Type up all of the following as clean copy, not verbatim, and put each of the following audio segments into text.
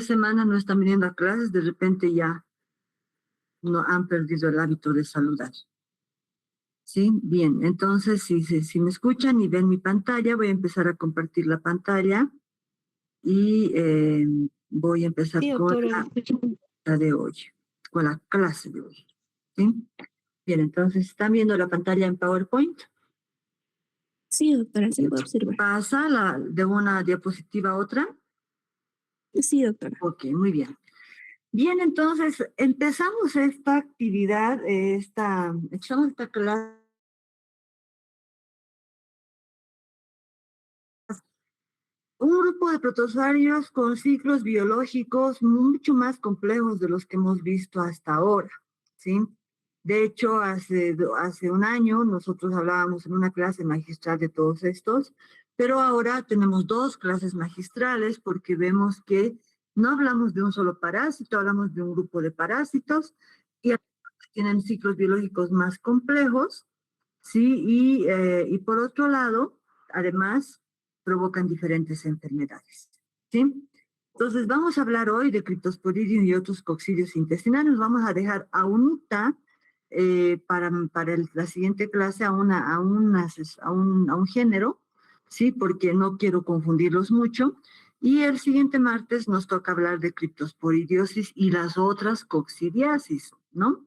semana no están viniendo a clases, de repente ya no han perdido el hábito de saludar. ¿Sí? Bien, entonces si me escuchan y ven mi pantalla, voy a empezar a compartir la pantalla y voy a empezar Sí, con doctora, la de hoy, con la clase de hoy. ¿Sí? Bien, entonces, ¿están viendo la pantalla en PowerPoint? sí, doctora, se puede observar. ¿Pasa de una diapositiva a otra? Sí, doctora. Ok, muy bien. Bien, entonces empezamos esta actividad, echamos esta clase. Un grupo de protozoarios con ciclos biológicos mucho más complejos de los que hemos visto hasta ahora, ¿sí? De hecho, hace un año nosotros hablábamos en una clase magistral de todos estos, pero ahora tenemos dos clases magistrales porque vemos que no hablamos de un solo parásito, hablamos de un grupo de parásitos y tienen ciclos biológicos más complejos, ¿sí? Y por otro lado, además, provocan diferentes enfermedades, ¿sí? Entonces, vamos a hablar hoy de Cryptosporidium y otros coccidios intestinales. Vamos a dejar a UNITA para la siguiente clase a un género, ¿sí? Porque no quiero confundirlos mucho. Y el siguiente martes nos toca hablar de criptosporidiosis y las otras coccidiasis, ¿no?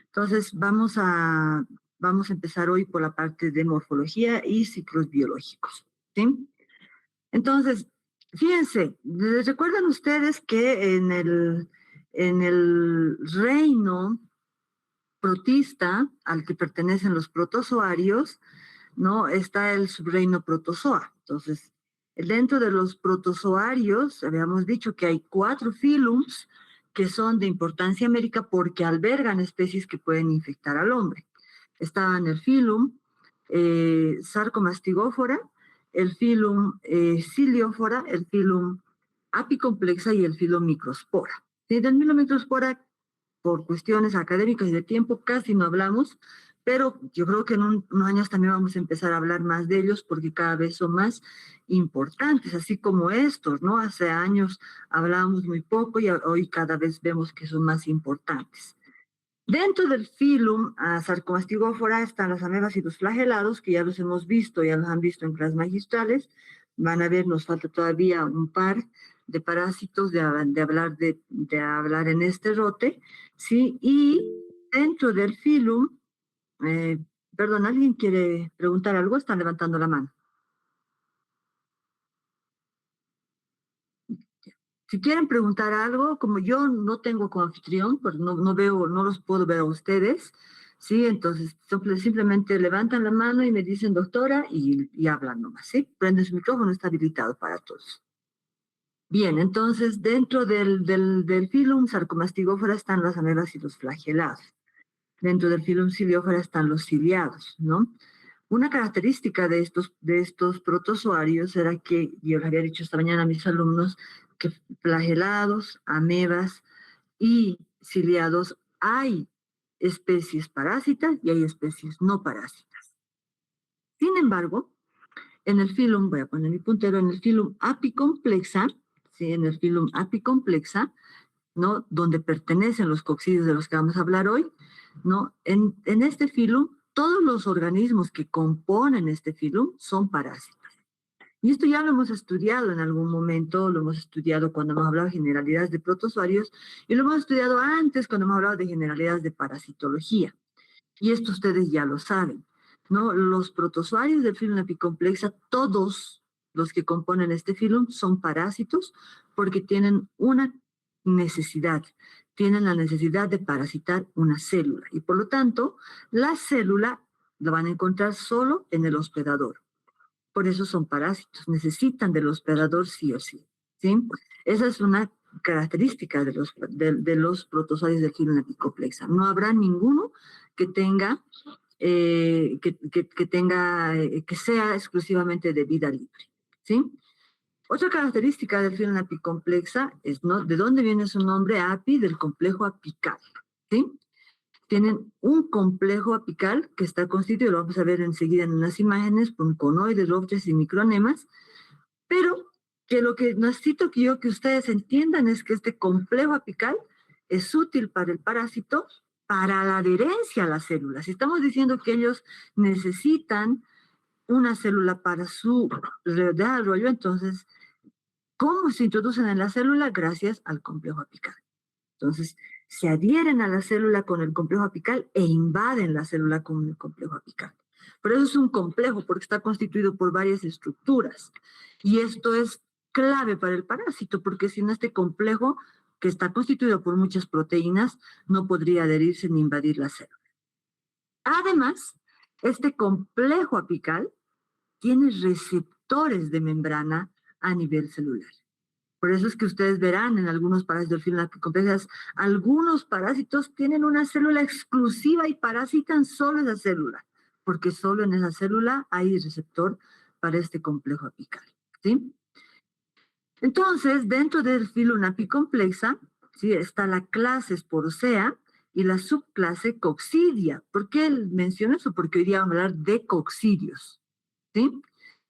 Entonces, vamos a empezar hoy por la parte de morfología y ciclos biológicos, ¿sí? Entonces, fíjense, ¿les recuerdan ustedes que en el reino protista al que pertenecen los protozoarios, ¿no? Está el subreino protozoa. Entonces, dentro de los protozoarios, habíamos dicho que hay 4 filums que son de importancia médica porque albergan especies que pueden infectar al hombre. Estaban el filum Sarcomastigófora, el filum Ciliófora, el filum Apicomplexa y el filum Microspora. ¿Sí? Del filum Microspora, por cuestiones académicas y de tiempo, casi no hablamos, pero yo creo que en unos años también vamos a empezar a hablar más de ellos porque cada vez son más importantes, así como estos, ¿no? Hace años hablábamos muy poco y hoy cada vez vemos que son más importantes. Dentro del filum Sarcomastigófora están las amebas y los flagelados, que ya los hemos visto, ya los han visto en clases magistrales. Van a ver, nos falta todavía un par de parásitos de hablar en este rote, ¿sí? Y dentro del filum, eh, perdón, ¿alguien quiere preguntar algo? Están levantando la mano. Si quieren preguntar algo, como yo no tengo coanfitrión, pues no veo, no los puedo ver a ustedes, ¿sí? Entonces simplemente levantan la mano y me dicen doctora y hablan nomás, ¿sí? Prenden su micrófono, está habilitado para todos. Bien, entonces dentro del filum Sarcomastigófora están las amebas y los flagelados. Dentro del filum Ciliófora están los ciliados, ¿no? Una característica de estos protozoarios era que, yo les había dicho esta mañana a mis alumnos, que flagelados, amebas y ciliados hay especies parásitas y hay especies no parásitas. Sin embargo, en el filum, voy a poner mi puntero, en el filum apicomplexa, ¿sí? En el filum apicomplexa, ¿no? Donde pertenecen los coccidios de los que vamos a hablar hoy, ¿no? En este filum, todos los organismos que componen este filum son parásitos. Y esto ya lo hemos estudiado en algún momento, lo hemos estudiado cuando hemos hablado de generalidades de protozoarios y lo hemos estudiado antes cuando hemos hablado de generalidades de parasitología. Y esto ustedes ya lo saben, ¿no? Los protozoarios del filum apicomplexa, todos los que componen este filum son parásitos porque tienen una necesidad, tienen la necesidad de parasitar una célula y por lo tanto la célula la van a encontrar solo en el hospedador. Por eso son parásitos, necesitan del hospedador sí o sí, ¿sí? Esa es una característica de los protozoarios del filum apicomplexa. No habrá ninguno que tenga que sea exclusivamente de vida libre, ¿sí? Otra característica del filum apicomplexa es, ¿no? ¿De dónde viene su nombre? Api, del complejo apical, ¿sí? Tienen un complejo apical que está constituido, lo vamos a ver enseguida en unas imágenes, con conoides, roftres y micronemas, pero que lo que necesito que ustedes entiendan es que este complejo apical es útil para el parásito, para la adherencia a las células. Si estamos diciendo que ellos necesitan una célula para su desarrollo, entonces, ¿cómo se introducen en la célula? Gracias al complejo apical. Entonces, se adhieren a la célula con el complejo apical e invaden la célula con el complejo apical. Por eso es un complejo, porque está constituido por varias estructuras. Y esto es clave para el parásito, porque sin este complejo, que está constituido por muchas proteínas, no podría adherirse ni invadir la célula. Además, este complejo apical tiene receptores de membrana a nivel celular. Por eso es que ustedes verán en algunos parásitos complejos, algunos parásitos tienen una célula exclusiva y parasitan solo esa célula, porque solo en esa célula hay receptor para este complejo apical, ¿sí? Entonces, dentro del filo apicomplexa, ¿sí? Está la clase Sporosea y la subclase Coccidia. ¿Por qué menciono eso? Porque hoy día vamos a hablar de coccidios, ¿sí?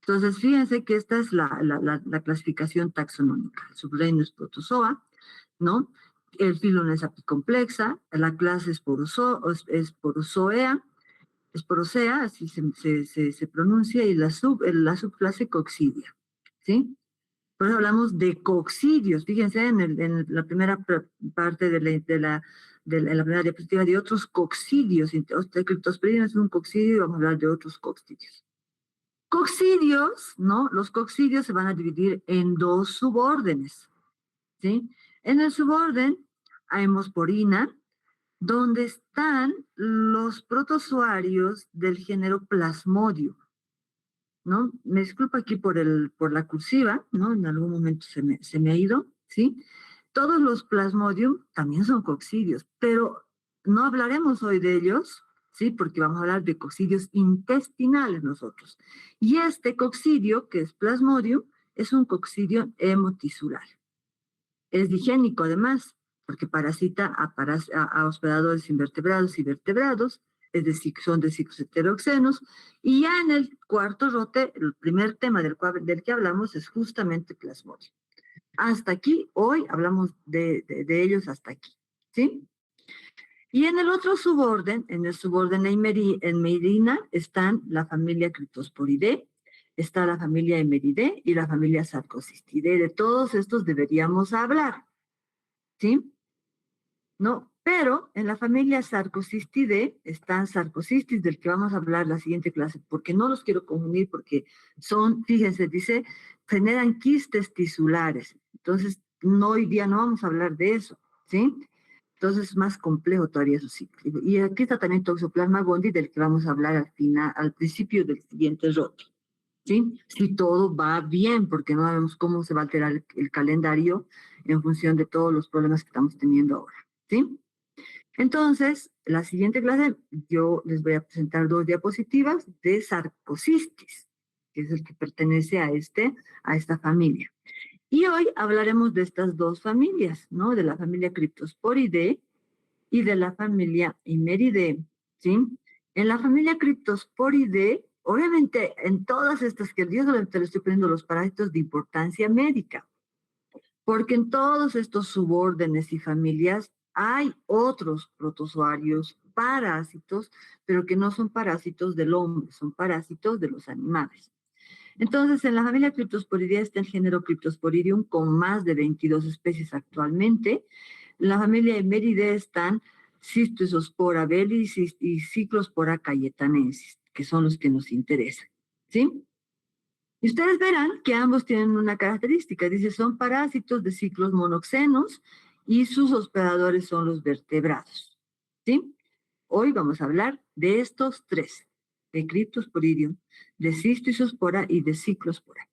Entonces, fíjense que esta es la clasificación taxonómica. El subreino es Protozoa, ¿no? El filo es apicomplexa, la clase es Sporosea, así se pronuncia, y la subclase Coccidia, ¿sí? Por eso hablamos de coccidios. Fíjense en la primera parte en la primera diapositiva de otros coccidios. Cryptosporidium es un coccidio y vamos a hablar de otros coccidios. Coccidios, ¿no? Los coccidios se van a dividir en dos subórdenes, ¿sí? En el suborden Haemosporina, donde están los protozoarios del género Plasmodium, ¿no? Me disculpo aquí por la cursiva, ¿no? En algún momento se me ha ido, ¿sí? Todos los Plasmodium también son coccidios, pero no hablaremos hoy de ellos, ¿sí? Porque vamos a hablar de coccidios intestinales nosotros. Y este coccidio, que es Plasmodium, es un coccidio hemotisular. Es digénico además, porque parasita a hospedadores invertebrados y vertebrados, es decir, son de ciclos heteroxenos, y ya en el cuarto rote, el primer tema del que hablamos es justamente Plasmodium. Hasta aquí, hoy hablamos de ellos hasta aquí, ¿sí? Y en el otro suborden, en el suborden Eimerina, están la familia Cryptosporidae, está la familia Emeridae y la familia Sarcosistidae. De todos estos deberíamos hablar, ¿sí? ¿No? Pero en la familia Sarcosistidae están Sarcosistis, del que vamos a hablar la siguiente clase, porque no los quiero confundir, porque son, fíjense, dice, generan quistes tisulares. Entonces, no, hoy día no vamos a hablar de eso, ¿sí? Entonces es más complejo todavía su ciclo. Y aquí está también Toxoplasma gondii, del que vamos a hablar al principio del siguiente rote, ¿sí? Si todo va bien, porque no sabemos cómo se va a alterar el calendario en función de todos los problemas que estamos teniendo ahora, ¿sí? Entonces, la siguiente clase yo les voy a presentar dos diapositivas de Sarcocistis, que es el que pertenece a esta familia. Y hoy hablaremos de estas dos familias, ¿no? De la familia Cryptosporidae y de la familia Eimeridae, ¿sí? En la familia Cryptosporidae, obviamente en todas estas que yo te le estoy poniendo los parásitos de importancia médica, porque en todos estos subórdenes y familias hay otros protozoarios, parásitos, pero que no son parásitos del hombre, son parásitos de los animales. Entonces, en la familia Cryptosporidae está el género Cryptosporidium con más de 22 especies actualmente. En la familia Emeridae están Cystisospora bellis y Cyclospora cayetanensis, que son los que nos interesan, ¿sí? Y ustedes verán que ambos tienen una característica, dice, son parásitos de ciclos monoxenos y sus hospedadores son los vertebrados, ¿sí? Hoy vamos a hablar de estos tres, de Cryptosporidium, de Cystisospora y de Cyclospora.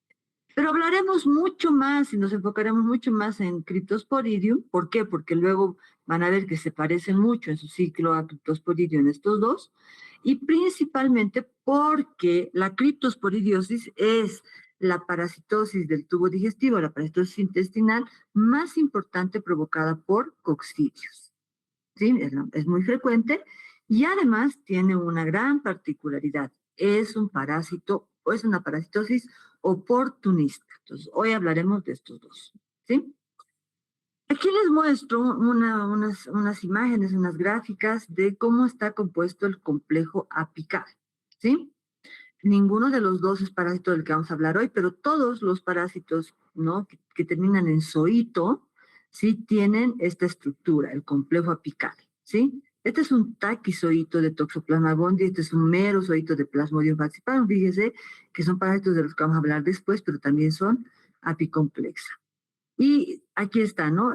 Pero hablaremos mucho más y nos enfocaremos mucho más en Cryptosporidium. ¿Por qué? Porque luego van a ver que se parecen mucho en su ciclo a Cryptosporidium estos dos. Y principalmente porque la criptosporidiosis es la parasitosis del tubo digestivo, la parasitosis intestinal más importante provocada por coccidios. ¿Sí? Es muy frecuente y además tiene una gran particularidad. Es un parásito o es una parasitosis oportunista. Entonces, hoy hablaremos de estos dos, ¿sí? Aquí les muestro unas imágenes, unas gráficas de cómo está compuesto el complejo apical, ¿sí? Ninguno de los dos es parásito del que vamos a hablar hoy, pero todos los parásitos, ¿no? que terminan en zoito, ¿sí? Tienen esta estructura, el complejo apical, ¿sí? Este es un taquizoito de Toxoplasma gondii, este es un mero zoito de Plasmodium falciparum. Fíjese que son parásitos de los que vamos a hablar después, pero también son apicomplexa. Y aquí está, ¿no?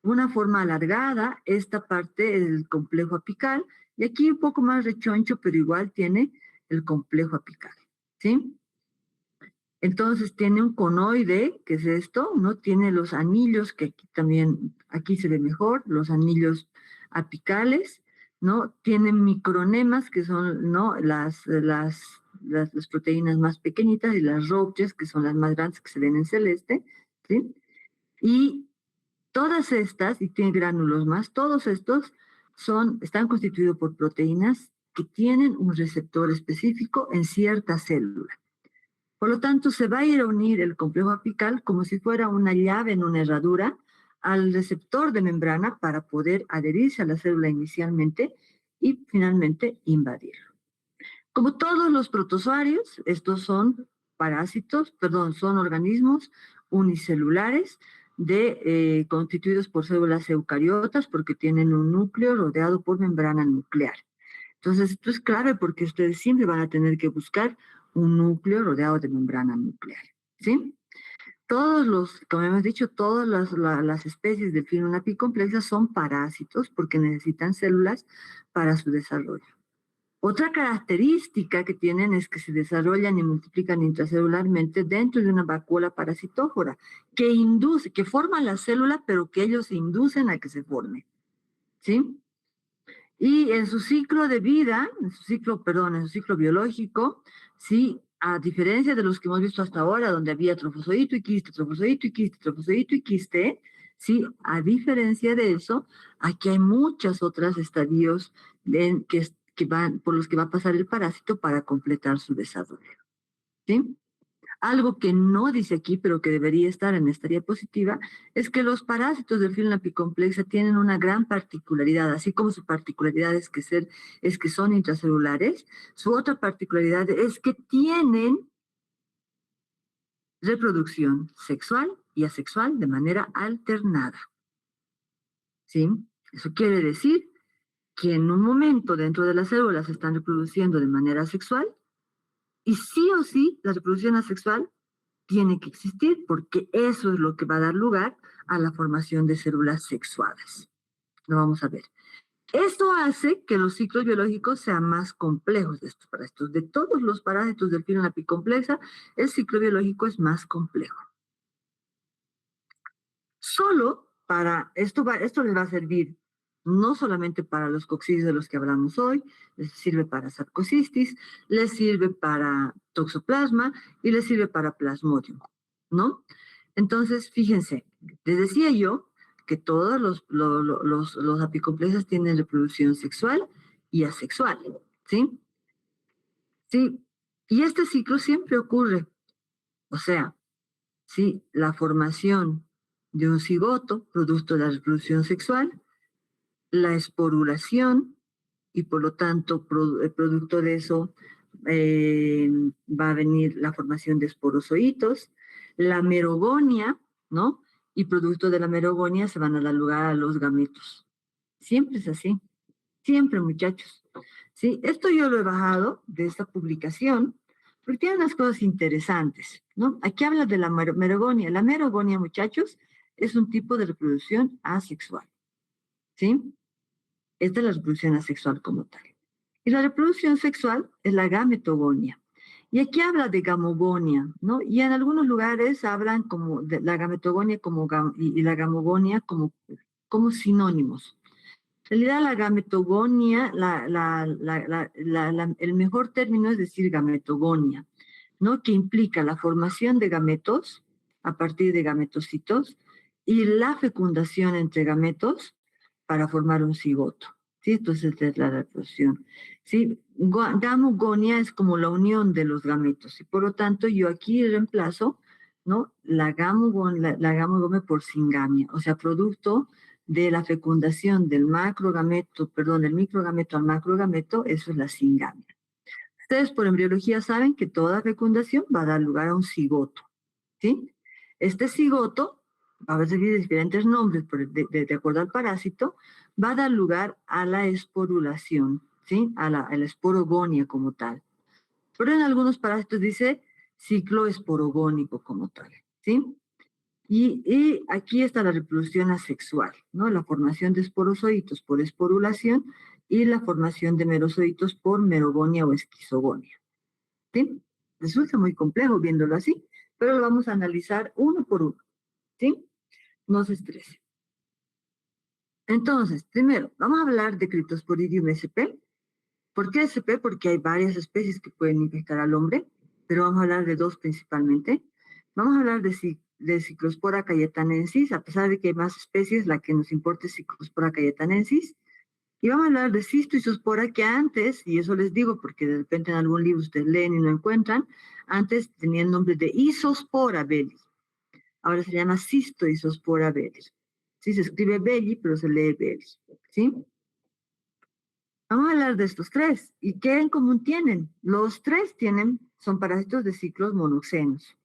Una forma alargada, esta parte del complejo apical, y aquí un poco más rechoncho, pero igual tiene el complejo apical, ¿sí? Entonces tiene un conoide, que es esto, ¿no? Tiene los anillos, que aquí también, aquí se ve mejor, los anillos apicales, ¿no? Tiene micronemas, que son, ¿no? Las proteínas más pequeñitas, y las roches, que son las más grandes, que se ven en celeste, ¿sí? Y todas estas, y tiene gránulos más, todos estos están constituidos por proteínas que tienen un receptor específico en cierta célula. Por lo tanto, se va a ir a unir el complejo apical como si fuera una llave en una herradura al receptor de membrana para poder adherirse a la célula inicialmente y finalmente invadirlo. Como todos los protozoarios, estos son son organismos unicelulares constituidos por células eucariotas porque tienen un núcleo rodeado por membrana nuclear. Entonces, esto es clave porque ustedes siempre van a tener que buscar un núcleo rodeado de membrana nuclear, ¿sí? Como hemos dicho, todas las especies de Phinum apicomplexa son parásitos porque necesitan células para su desarrollo. Otra característica que tienen es que se desarrollan y multiplican intracelularmente dentro de una vacuola parasitófora que forma la célula, pero que ellos inducen a que se forme, ¿sí? Y en su ciclo de vida, en su ciclo biológico, ¿sí? A diferencia de los que hemos visto hasta ahora, donde había trofozoito y quiste, trofozoito y quiste, trofozoito y quiste, ¿sí? A diferencia de eso, aquí hay muchos otros estadios por los que va a pasar el parásito para completar su desarrollo, ¿sí? Algo que no dice aquí, pero que debería estar en esta diapositiva, es que los parásitos del Phinum apicomplexa tienen una gran particularidad, así como su particularidad es que son intracelulares, su otra particularidad es que tienen reproducción sexual y asexual de manera alternada, ¿sí? Eso quiere decir que en un momento dentro de las células se están reproduciendo de manera sexual y sí o sí la reproducción asexual tiene que existir porque eso es lo que va a dar lugar a la formación de células sexuadas. Lo vamos a ver. Esto hace que los ciclos biológicos sean más complejos de estos parásitos. De todos los parásitos del Phinum apicomplexa, el ciclo biológico es más complejo. Solo para esto les va a servir no solamente para los coccidios de los que hablamos hoy, les sirve para Sarcocistis, les sirve para Toxoplasma y les sirve para Plasmodium, ¿no? Entonces, fíjense, les decía yo que todos los apicomplexas tienen reproducción sexual y asexual, ¿sí? Sí, y este ciclo siempre ocurre, o sea, sí, la formación de un cigoto, producto de la reproducción sexual, la esporulación, y por lo tanto, producto de eso, eh, va a venir la formación de esporozoitos, la merogonia, ¿no? Y producto de la merogonia se van a dar lugar a los gametos. Siempre es así, siempre, muchachos. ¿Sí? Esto yo lo he bajado de esta publicación, porque tiene unas cosas interesantes, ¿no? Aquí habla de la merogonia. La merogonia, muchachos, es un tipo de reproducción asexual, ¿sí? Esta es la reproducción asexual como tal. Y la reproducción sexual es la gametogonia. Y aquí habla de gamogonia, ¿no? Y en algunos lugares hablan como de la gametogonia y la gamogonia como sinónimos. En realidad la gametogonia, el mejor término es decir gametogonia, ¿no? Que implica la formación de gametos a partir de gametocitos y la fecundación entre gametos para formar un cigoto, ¿sí? Entonces es la reproducción, ¿sí? Gamogonia es como la unión de los gametos, y por lo tanto yo aquí reemplazo, ¿no? La gamogonia por singamia, o sea, producto de la fecundación del macrogameto, perdón, del microgameto al macrogameto, eso es la singamia. Ustedes por embriología saben que toda fecundación va a dar lugar a un cigoto, ¿sí? Este cigoto, a veces tiene diferentes nombres de acuerdo al parásito, va a dar lugar a la esporulación, ¿sí? A la esporogonia como tal. Pero en algunos parásitos dice ciclo esporogónico como tal, ¿sí? Y aquí está la reproducción asexual, ¿no? La formación de esporozoitos por esporulación y la formación de merozoitos por merogonia o esquizogonia, ¿sí? Resulta muy complejo viéndolo así, pero lo vamos a analizar uno por uno, ¿sí? No se estrese. Entonces, primero, vamos a hablar de Cryptosporidium sp. ¿Por qué sp? Porque hay varias especies que pueden infectar al hombre, pero vamos a hablar de dos principalmente. Vamos a hablar de Cyclospora cayetanensis, a pesar de que hay más especies, la que nos importa es Cyclospora cayetanensis. Y vamos a hablar de Cystoisospora, que antes, y eso les digo porque de repente en algún libro ustedes leen y no encuentran, antes tenía el nombre de Isospora belli. Ahora se llama Cystoisospora belli. Sí, se escribe belli, pero se lee belli. ¿Sí? Vamos a hablar de estos tres. ¿Y qué en común tienen? Los tres son parásitos de ciclos monoxenos,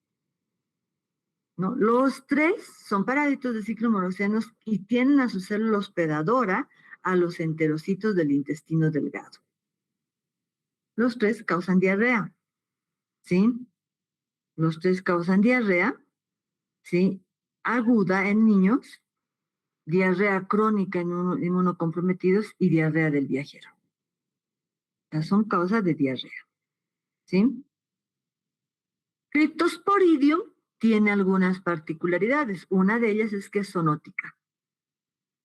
¿no? Los tres son parásitos de ciclos monoxenos y tienen a su célula hospedadora a los enterocitos del intestino delgado. Los tres causan diarrea, ¿sí? Los tres causan diarrea, ¿sí? Aguda en niños, diarrea crónica en inmunocomprometidos y diarrea del viajero. Estas son causas de diarrea, ¿sí? Cryptosporidium tiene algunas particularidades. Una de ellas es que es zoonótica.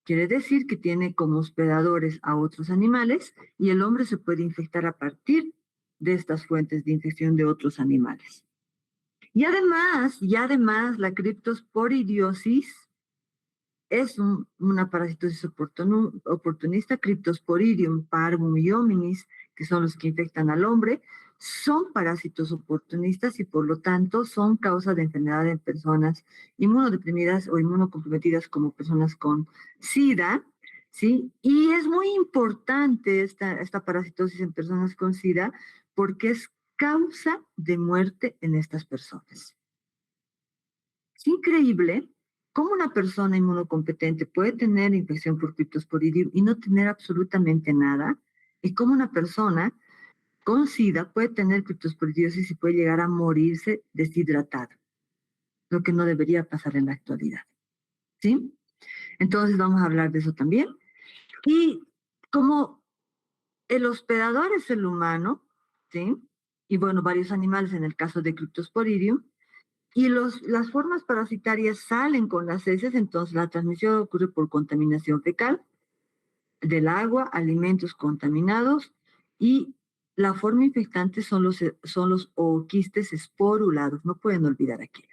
Quiere decir que tiene como hospedadores a otros animales y el hombre se puede infectar a partir de estas fuentes de infección de otros animales. Y además, la criptosporidiosis es una parasitosis oportunista, Cryptosporidium parvum y hominis, que son los que infectan al hombre, son parásitos oportunistas y por lo tanto son causa de enfermedad en personas inmunodeprimidas o inmunocomprometidas como personas con SIDA, ¿sí? Y es muy importante esta parasitosis en personas con SIDA porque es causa de muerte en estas personas. Es increíble cómo una persona inmunocompetente puede tener infección por Cryptosporidium y no tener absolutamente nada, y cómo una persona con SIDA puede tener criptosporidiosis y puede llegar a morirse deshidratado, lo que no debería pasar en la actualidad, ¿sí? Entonces vamos a hablar de eso también. Y como el hospedador es el humano, ¿sí? Y bueno, varios animales en el caso de Cryptosporidium, y las formas parasitarias salen con las heces, entonces la transmisión ocurre por contaminación fecal, del agua, alimentos contaminados, y la forma infectante son los ooquistes esporulados, no pueden olvidar aquí.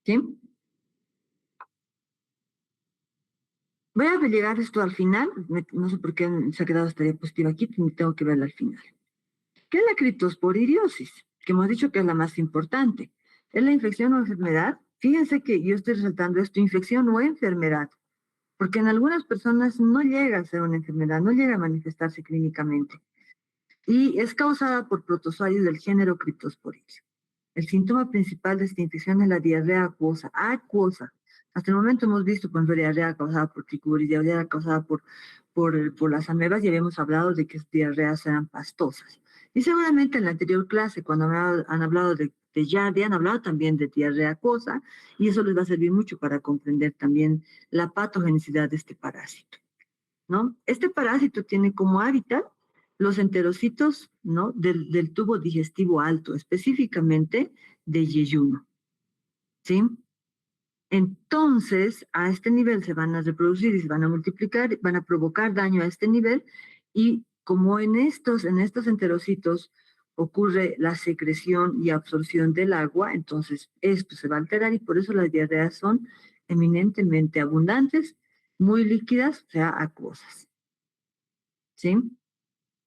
¿Sí? Voy a llegar esto al final, no sé por qué se ha quedado esta diapositiva aquí, tengo que verla al final. ¿Qué es la criptosporidiosis? Que hemos dicho que es la más importante. ¿Es la infección o enfermedad? Fíjense que yo estoy resaltando esto, infección o enfermedad, porque en algunas personas no llega a ser una enfermedad, no llega a manifestarse clínicamente. Y es causada por protozoarios del género Cryptosporidium. El síntoma principal de esta infección es la diarrea acuosa. Acuosa. Hasta el momento hemos visto, por ejemplo, diarrea causada por tricoris, diarrea causada por las amebas, y habíamos hablado de que diarreas eran pastosas. Y seguramente en la anterior clase, cuando han hablado de Yardia, han hablado también de diarrea acuosa, y eso les va a servir mucho para comprender también la patogenicidad de este parásito, ¿no? Este parásito tiene como hábitat los enterocitos, ¿no? del tubo digestivo alto, específicamente de yeyuno, ¿sí? Entonces, a este nivel se van a reproducir y se van a multiplicar, van a provocar daño a este nivel, y como en estos enterocitos ocurre la secreción y absorción del agua, entonces esto se va a alterar y por eso las diarreas son eminentemente abundantes, muy líquidas, o sea, acuosas. ¿sí?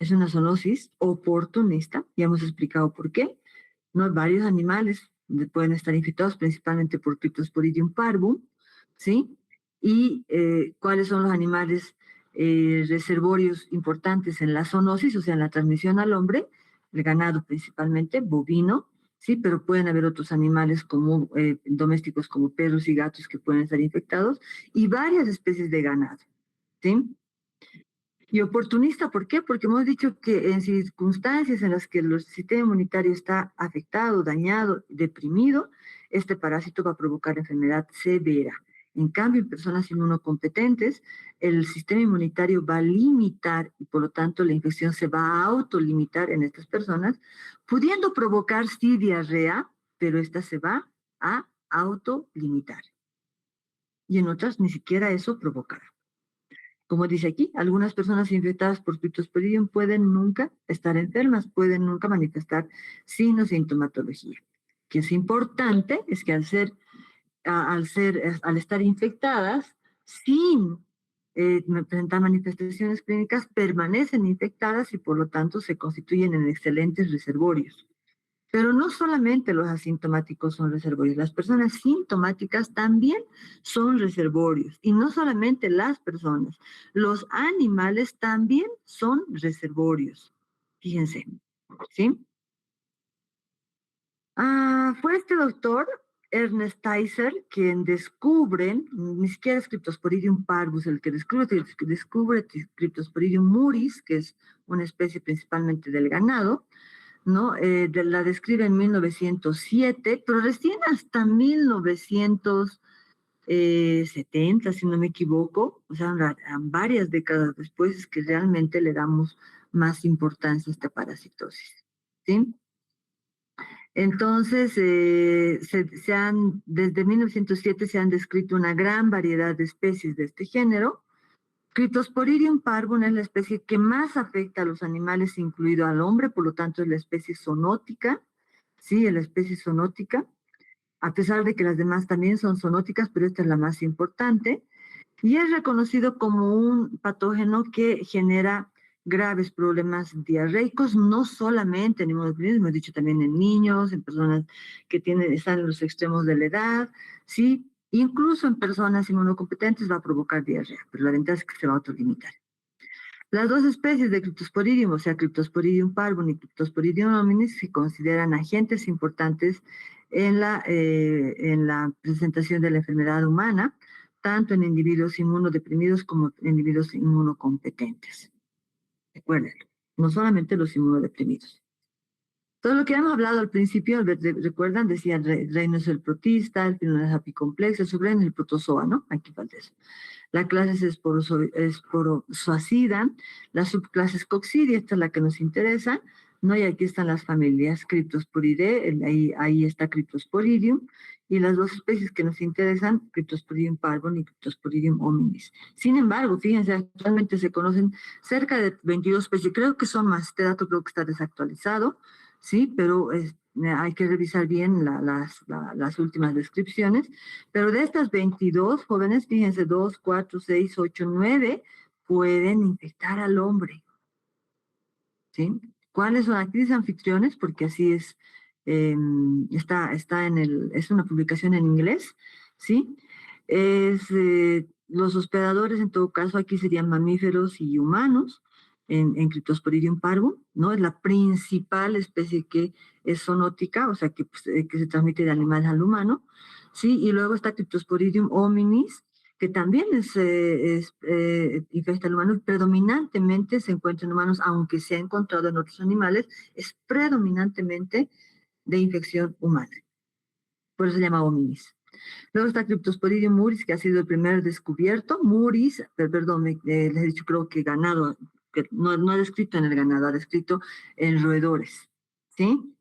Es una zoonosis oportunista, ya hemos explicado por qué. ¿No? Varios animales pueden estar infectados principalmente por Cryptosporidium parvum, ¿sí? Y cuáles son los animales reservorios importantes en la zoonosis, o sea, en la transmisión al hombre, el ganado principalmente, bovino, ¿sí? Pero pueden haber otros animales como domésticos como perros y gatos que pueden estar infectados y varias especies de ganado, ¿sí? Y oportunista, ¿por qué? Porque hemos dicho que en circunstancias en las que el sistema inmunitario está afectado, dañado, deprimido, este parásito va a provocar enfermedad severa. En cambio, en personas inmunocompetentes, el sistema inmunitario va a limitar y por lo tanto la infección se va a autolimitar en estas personas, pudiendo provocar sí diarrea, pero esta se va a autolimitar. Y en otras ni siquiera eso provocará. Como dice aquí, algunas personas infectadas por Cryptosporidium pueden nunca estar enfermas, pueden nunca manifestar signos de sintomatología. Que es importante es que al estar infectadas, sin presentar manifestaciones clínicas, permanecen infectadas y por lo tanto se constituyen en excelentes reservorios. Pero no solamente los asintomáticos son reservorios, las personas sintomáticas también son reservorios. Y no solamente las personas, los animales también son reservorios. Fíjense, ¿sí? Fue este doctor, Ernest Tyser, quien descubre, ni siquiera es Cryptosporidium parvus el que descubre Cryptosporidium muris, que es una especie principalmente del ganado, ¿no? La describe en 1907, pero recién hasta 1970, si no me equivoco, o sea, varias décadas después es que realmente le damos más importancia a esta parasitosis, ¿sí? Entonces, desde 1907 se han descrito una gran variedad de especies de este género. Cryptosporidium parvum es la especie que más afecta a los animales, incluido al hombre, por lo tanto es la especie zoonótica, sí, es la especie zoonótica, a pesar de que las demás también son zoonóticas, pero esta es la más importante, y es reconocido como un patógeno que genera graves problemas diarreicos, no solamente en inmunodeprimidos, hemos dicho también en niños, en personas que están en los extremos de la edad, ¿sí? Incluso en personas inmunocompetentes va a provocar diarrea, pero la ventaja es que se va a autolimitar. Las dos especies de Cryptosporidium, o sea, Cryptosporidium parvum y Cryptosporidium hominis, se consideran agentes importantes en la presentación de la enfermedad humana, tanto en individuos inmunodeprimidos como en individuos inmunocompetentes. Recuérdenlo, no solamente los inmunodeprimidos. Todo lo que hemos hablado al principio, recuerdan, decía el reino es el protista, el filo es apicomplex, el subreino es el protozoa, ¿no? Aquí falta eso. La clase es esporozoacida, la subclase es coccidia, esta es la que nos interesa, ¿no? Y aquí están las familias Cryptosporidae, ahí está Cryptosporidium, y las dos especies que nos interesan, Cryptosporidium parvum y Cryptosporidium hominis. Sin embargo, fíjense, actualmente se conocen cerca de 22 especies, creo que son más, este dato creo que está desactualizado, ¿sí? Pero hay que revisar bien las últimas descripciones. Pero de estas 22 jóvenes, fíjense, 2, 4, 6, 8, 9 pueden infectar al hombre, ¿sí? ¿Cuáles son actrices anfitriones? Porque así es, es una publicación en inglés, ¿sí? Los hospedadores, en todo caso, aquí serían mamíferos y humanos, en Cryptosporidium parvum, ¿no? Es la principal especie que es zoonótica, o sea, que se transmite de animales al humano, ¿sí? Y luego está Cryptosporidium hominis, que también infecta al humano, predominantemente se encuentra en humanos, aunque se ha encontrado en otros animales, es predominantemente de infección humana. Por eso se llama hominis. Luego está Cryptosporidium muris, que ha sido el primer descubierto. Muris, perdón, les he dicho creo que ganado, que no ha descrito en el ganado, ha descrito en roedores, ¿sí?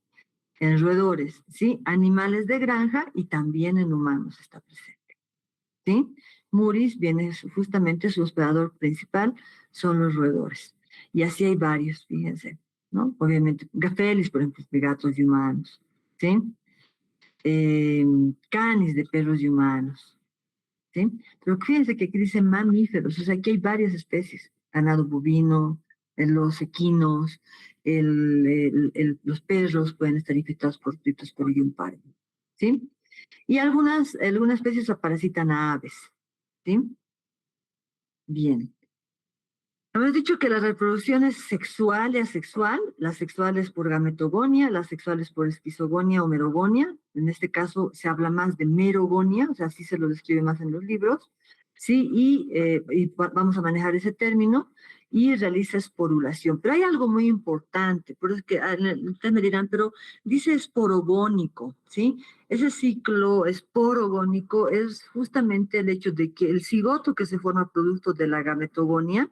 En roedores, ¿sí? Animales de granja y también en humanos está presente, ¿sí? Muris viene justamente su hospedador principal, son los roedores. Y así hay varios, fíjense, ¿no? Obviamente, Gafelis, por ejemplo, de gatos y humanos, ¿sí? Canis de perros y humanos, ¿sí? Pero fíjense que aquí dice mamíferos, o sea, aquí hay varias especies, ganado bovino, los equinos, los perros pueden estar infectados por Cryptosporidium parvum, ¿sí? Y algunas especies parasitan a aves, ¿sí? Bien. Hemos dicho que la reproducción es sexual y asexual. La sexual es por gametogonia, la sexual es por esquizogonia o merogonia. En este caso se habla más de merogonia, o sea, así se lo describe más en los libros. Sí, vamos a manejar ese término y realiza esporulación. Pero hay algo muy importante, por eso es que ustedes me dirán, pero dice esporogónico, ¿sí? Ese ciclo esporogónico es justamente el hecho de que el cigoto que se forma producto de la gametogonia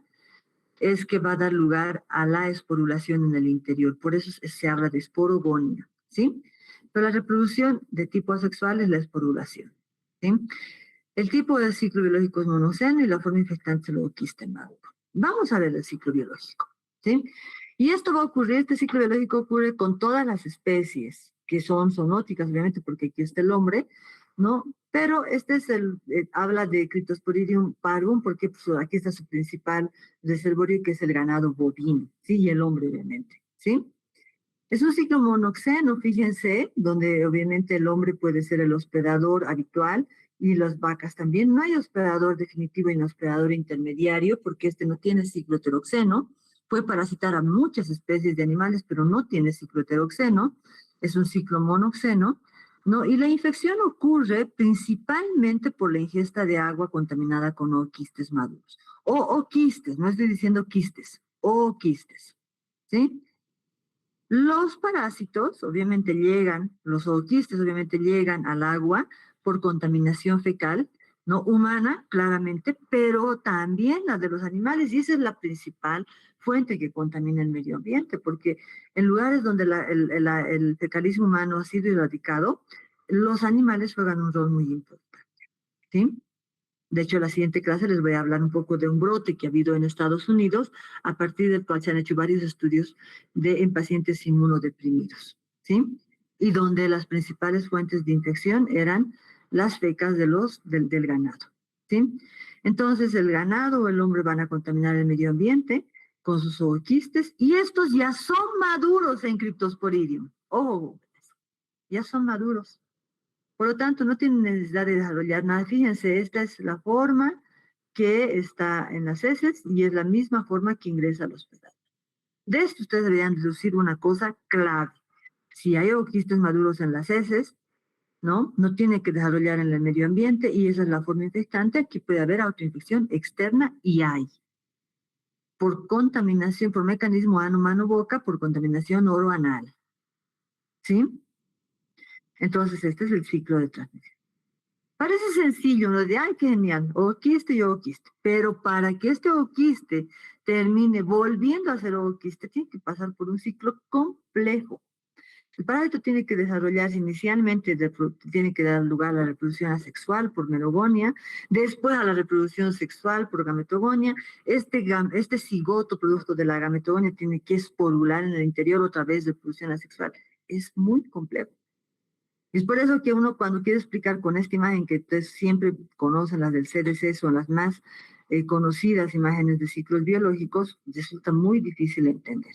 es que va a dar lugar a la esporulación en el interior. Por eso se habla de esporogonia, ¿sí? Pero la reproducción de tipo asexual es la esporulación, ¿sí? El tipo de ciclo biológico es monoceno y la forma infectante es el ooquiste maduro. Vamos a ver el ciclo biológico, ¿sí? Y esto va a ocurrir, este ciclo biológico ocurre con todas las especies que son zoonóticas, obviamente, porque aquí está el hombre, ¿no? Pero este es habla de Cryptosporidium parvum, porque pues, aquí está su principal reservorio, que es el ganado bovino, ¿sí? Y el hombre, obviamente, ¿sí? Es un ciclo monoxeno, fíjense, donde obviamente el hombre puede ser el hospedador habitual y las vacas también. No hay hospedador definitivo y no hospedador intermediario, porque este no tiene ciclo heteroxeno. Puede parasitar a muchas especies de animales, pero no tiene ciclo heteroxeno. Es un ciclo monoxeno, ¿no? Y la infección ocurre principalmente por la ingesta de agua contaminada con ooquistes maduros. O quistes, no estoy diciendo quistes, o quistes, ¿sí? Los parásitos obviamente llegan, los ooquistes obviamente llegan al agua por contaminación fecal, no humana, claramente, pero también la de los animales, y esa es la principal fuente que contamina el medio ambiente, porque en lugares donde el fecalismo humano ha sido erradicado, los animales juegan un rol muy importante, ¿sí? De hecho, en la siguiente clase les voy a hablar un poco de un brote que ha habido en Estados Unidos, a partir del cual se han hecho varios estudios en pacientes inmunodeprimidos, ¿sí? Y donde las principales fuentes de infección eran las fecas del ganado, ¿sí? Entonces, el ganado o el hombre van a contaminar el medio ambiente con sus ooquistes, y estos ya son maduros en Cryptosporidium. Ojo, ya son maduros. Por lo tanto, no tienen necesidad de desarrollar nada. Fíjense, esta es la forma que está en las heces y es la misma forma que ingresa al hospital. De esto ustedes deberían deducir una cosa clave. Si hay ooquistes maduros en las heces, ¿no? No tiene que desarrollar en el medio ambiente y esa es la forma infectante. Aquí puede haber autoinfección externa y hay. Por contaminación, por mecanismo ano-mano-boca, por contaminación oro-anal. ¿Sí? Entonces, este es el ciclo de transmisión. Parece sencillo, uno de, ay, qué genial, oquiste y oquiste, pero para que este oquiste termine volviendo a ser oquiste, tiene que pasar por un ciclo complejo. El parásito tiene que desarrollarse inicialmente, tiene que dar lugar a la reproducción asexual por merogonia, después a la reproducción sexual por gametogonia. Este cigoto producto de la gametogonia tiene que esporular en el interior otra vez de reproducción asexual. Es muy complejo. Es por eso que uno cuando quiere explicar con esta imagen que ustedes siempre conocen, las del CDC, son las más conocidas imágenes de ciclos biológicos, resulta muy difícil entender.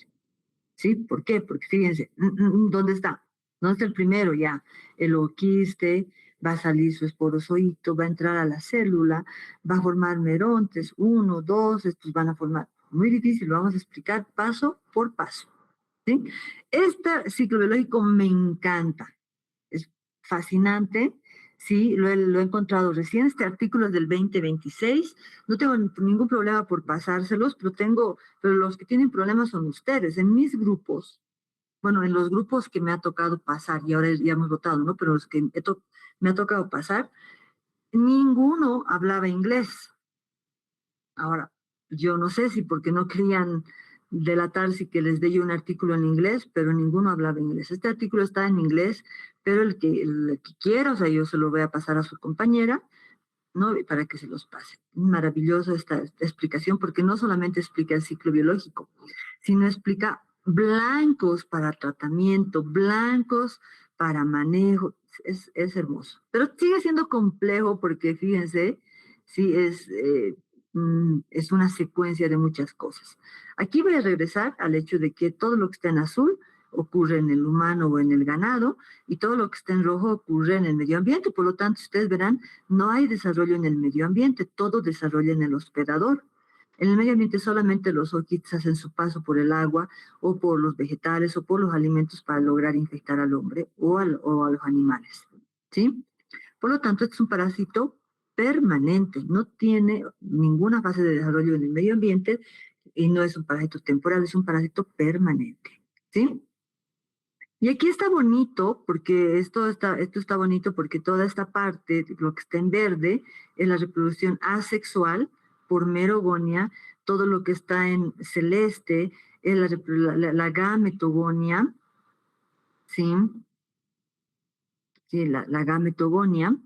¿Sí? ¿Por qué? Porque fíjense, ¿dónde está? ¿Dónde está el primero? Ya, el ooquiste, va a salir su esporozoito, va a entrar a la célula, va a formar merontes, uno, dos, estos van a formar. Muy difícil, lo vamos a explicar paso por paso. ¿Sí? Este ciclo biológico me encanta. Es fascinante, sí, lo he encontrado recién, este artículo es del 2026, no tengo ningún problema por pasárselos, pero los que tienen problemas son ustedes, en mis grupos, bueno, en los grupos que me ha tocado pasar, y ahora ya hemos votado, ¿no? Pero los que me ha tocado pasar, ninguno hablaba inglés. Ahora, yo no sé si porque no querían delatar si que les dé yo un artículo en inglés, pero ninguno hablaba inglés. Este artículo está en inglés, pero el que quiera, o sea, yo se lo voy a pasar a su compañera, ¿no? Para que se los pase. Maravilloso esta explicación, porque no solamente explica el ciclo biológico, sino explica blancos para tratamiento, blancos para manejo. Es hermoso. Pero sigue siendo complejo porque, fíjense, sí, es una secuencia de muchas cosas. Aquí voy a regresar al hecho de que todo lo que está en azul ocurre en el humano o en el ganado, y todo lo que está en rojo ocurre en el medio ambiente. Por lo tanto, ustedes verán, no hay desarrollo en el medio ambiente, todo desarrolla en el hospedador. En el medio ambiente solamente los orquídeos hacen su paso por el agua o por los vegetales o por los alimentos para lograr infectar al hombre o a los animales. ¿Sí? Por lo tanto, es un parásito permanente, no tiene ninguna fase de desarrollo en el medio ambiente y no es un parásito temporal, es un parásito permanente. ¿Sí? Y aquí está bonito, porque esto está bonito porque toda esta parte, lo que está en verde, es la reproducción asexual por merogonia, todo lo que está en celeste es la gametogonia, ¿sí? Sí, la gametogonia,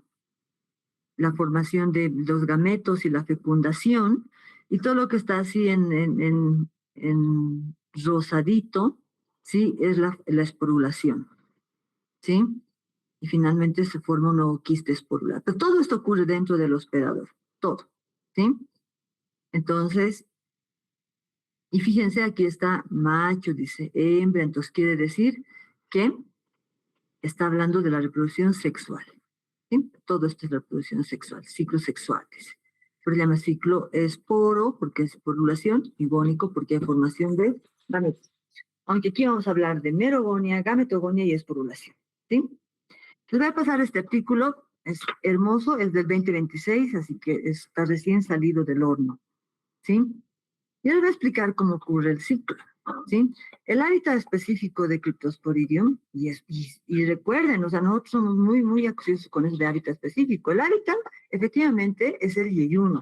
la formación de los gametos y la fecundación, y todo lo que está así en rosadito, ¿sí? Es la esporulación, ¿sí? Y finalmente se forma un nuevo quiste esporular. Pero todo esto ocurre dentro del hospedador, todo, ¿sí? Entonces, y fíjense, aquí está macho, dice hembra, entonces quiere decir que está hablando de la reproducción sexual, ¿sí? Todo esto es reproducción sexual, ciclos sexuales. Pero se llama ciclo esporo porque es esporulación, y gónico porque hay formación de gametos. Aunque aquí vamos a hablar de merogonia, gametogonia y esporulación, ¿sí? Les voy a pasar este artículo, es hermoso, es del 2026, así que está recién salido del horno, ¿sí? Y les voy a explicar cómo ocurre el ciclo, ¿sí? El hábitat específico de Cryptosporidium, y recuerden, o sea, nosotros somos muy, muy acuciosos con ese hábitat específico. El hábitat, efectivamente, es el yeyuno,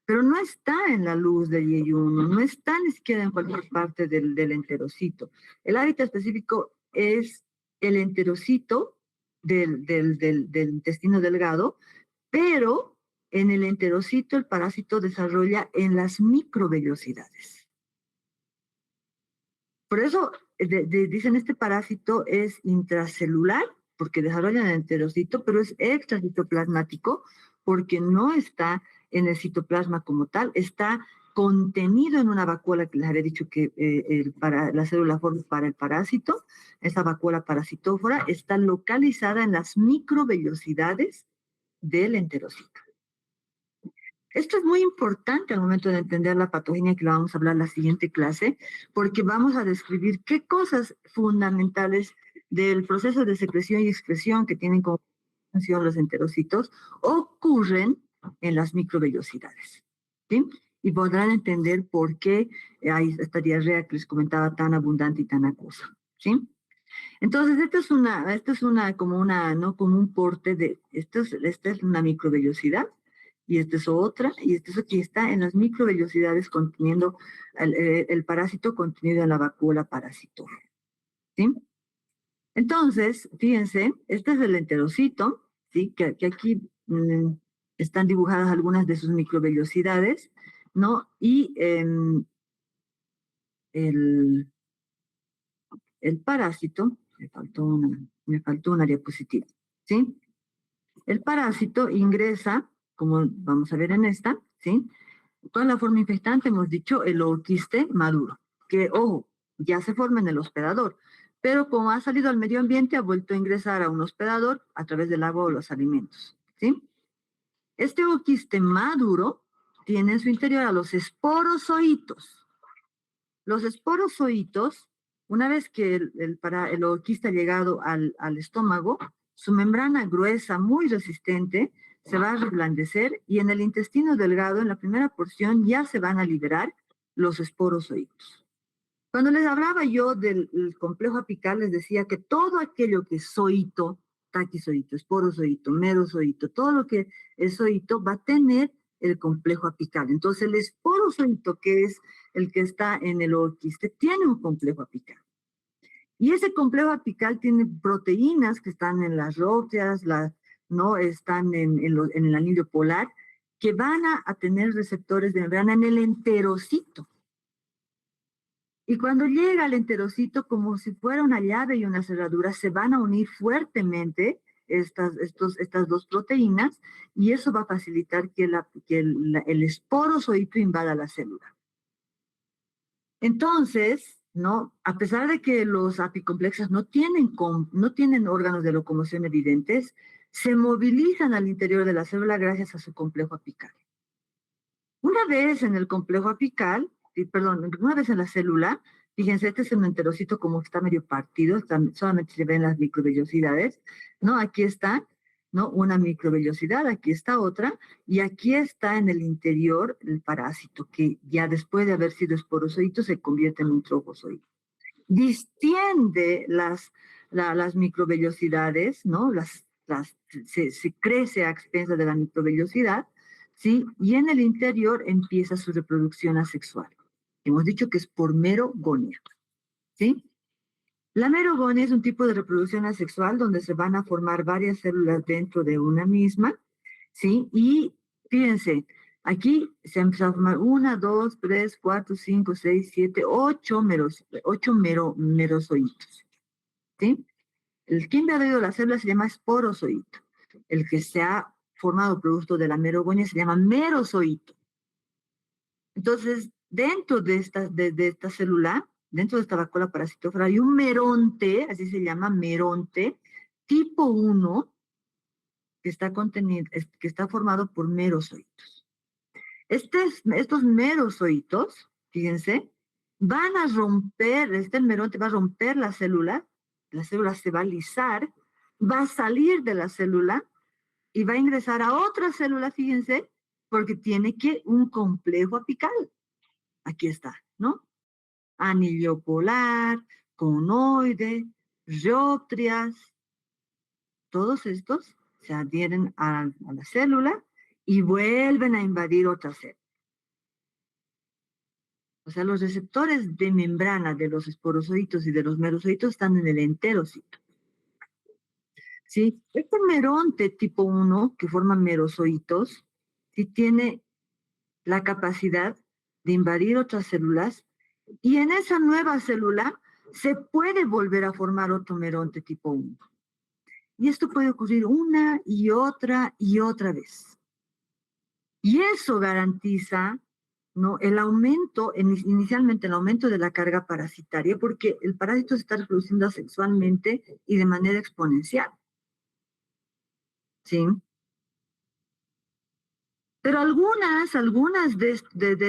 pero no está en la luz del yeyuno, no está ni siquiera en cualquier parte del enterocito. El hábitat específico es el enterocito del intestino delgado, pero en el enterocito el parásito desarrolla en las microvellosidades. Por eso dicen este parásito es intracelular, porque desarrolla en el enterocito, pero es extracitoplasmático, porque no está en el citoplasma como tal, está contenido en una vacuola que les había dicho que la célula forma para el parásito, esa vacuola parasitófora está localizada en las microvellosidades del enterocito. Esto es muy importante al momento de entender la patogenia, que lo vamos a hablar en la siguiente clase, porque vamos a describir qué cosas fundamentales del proceso de secreción y excreción que tienen como función los enterocitos ocurren en las microvellosidades, ¿sí? Y podrán entender por qué hay esta diarrea que les comentaba tan abundante y tan acuosa, ¿sí? Entonces, esta es una, como una, ¿no? Como un porte de, esta es una microvellosidad, y esta es otra, y esto aquí está en las microvellosidades conteniendo el parásito contenido en la vacuola parasitófora, ¿sí? Entonces, fíjense, este es el enterocito, ¿sí? Que aquí están dibujadas algunas de sus microvellosidades, ¿no? Y el, el parásito, me faltó una diapositiva, ¿sí? El parásito ingresa, como vamos a ver en esta, ¿sí? Toda la forma infectante, hemos dicho, el ooquiste maduro, que, ojo, ya se forma en el hospedador, pero como ha salido al medio ambiente, ha vuelto a ingresar a un hospedador a través del agua o los alimentos, ¿sí? Este ooquiste maduro tiene en su interior a los esporozoitos. Los esporozoitos, una vez que el ooquiste ha llegado al estómago, su membrana gruesa, muy resistente, se va a reblandecer, y en el intestino delgado, en la primera porción, ya se van a liberar los esporozoitos. Cuando les hablaba yo del complejo apical, les decía que todo aquello que es zoito, taquizoito, esporozoito, merozoito, todo lo que es zoito va a tener el complejo apical. Entonces el esporozoito, que es el que está en el ooquiste, tiene un complejo apical. Y ese complejo apical tiene proteínas que están en las róteas, no están en el anillo polar, que van a tener receptores de membrana en el enterocito. Y cuando llega al enterocito, como si fuera una llave y una cerradura, se van a unir fuertemente estas dos proteínas y eso va a facilitar que el esporozoito invada la célula. Entonces, ¿no? A pesar de que los apicomplexos no tienen órganos de locomoción evidentes, se movilizan al interior de la célula gracias a su complejo apical. Una vez en el complejo apical, una vez en la célula, fíjense, este es un enterocito como que está medio partido, solamente se ven las microvellosidades, ¿no? Aquí está, ¿no? Una microvellosidad, aquí está otra, y aquí está en el interior el parásito, que ya después de haber sido esporozoito se convierte en un trofozoito. Distiende las microvellosidades, ¿no? Se crece a expensas de la microvellosidad, ¿sí? Y en el interior empieza su reproducción asexual. Hemos dicho que es por merogonia, ¿sí? La merogonia es un tipo de reproducción asexual donde se van a formar varias células dentro de una misma, ¿sí? Y fíjense, aquí se empieza a formar 1, 2, 3, 4, 5, 6, 7, 8 merozoitos, ¿sí? El que ha invadido la célula se llama esporozoito. El que se ha formado producto de la merogonia se llama merozoito. Entonces, dentro de esta célula, dentro de esta vacuola parasitófora, hay un meronte, así se llama meronte, tipo 1, que está formado por merozoitos. Estos merozoitos, fíjense, van a romper, este meronte va a romper la célula se va a lisar, va a salir de la célula y va a ingresar a otra célula, fíjense, porque tiene un complejo apical. Aquí está, ¿no? Anillo polar, conoide, rióptrias, todos estos se adhieren a la célula y vuelven a invadir otra célula. O sea, los receptores de membrana de los esporozoitos y de los merozoitos están en el enterocito. ¿Sí? Este meronte tipo 1, que forma merozoitos, sí tiene la capacidad de invadir otras células y en esa nueva célula se puede volver a formar otro meronte tipo 1. Y esto puede ocurrir una y otra vez. Y eso garantiza, ¿no? El aumento, inicialmente el aumento de la carga parasitaria, porque el parásito se está reproduciendo sexualmente y de manera exponencial. ¿Sí? Pero algunas de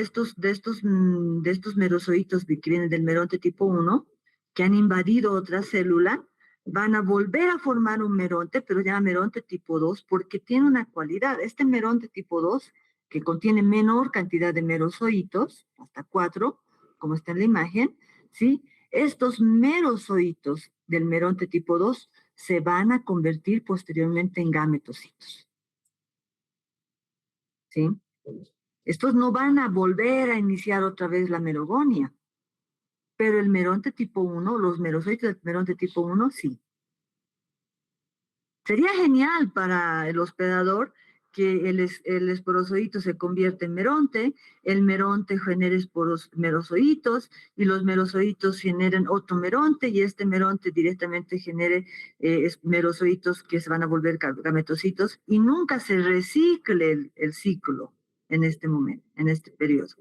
estos merozoitos que vienen del meronte tipo 1, que han invadido otra célula, van a volver a formar un meronte, pero ya meronte tipo 2, porque tiene una cualidad. Este meronte tipo 2, que contiene menor cantidad de merozoitos, hasta 4, como está en la imagen, ¿sí? Estos merozoitos del meronte tipo 2 se van a convertir posteriormente en gametocitos. ¿Sí? Estos no van a volver a iniciar otra vez la merogonia, pero el meronte tipo 1, los merozoitos del meronte tipo 1, sí. Sería genial para el hospedador que el esporozoito se convierta en meronte, el meronte genere merozoitos y los merozoitos generen otro meronte y este meronte directamente genere merozoitos que se van a volver gametocitos y nunca se recicle el ciclo en este momento, en este periodo.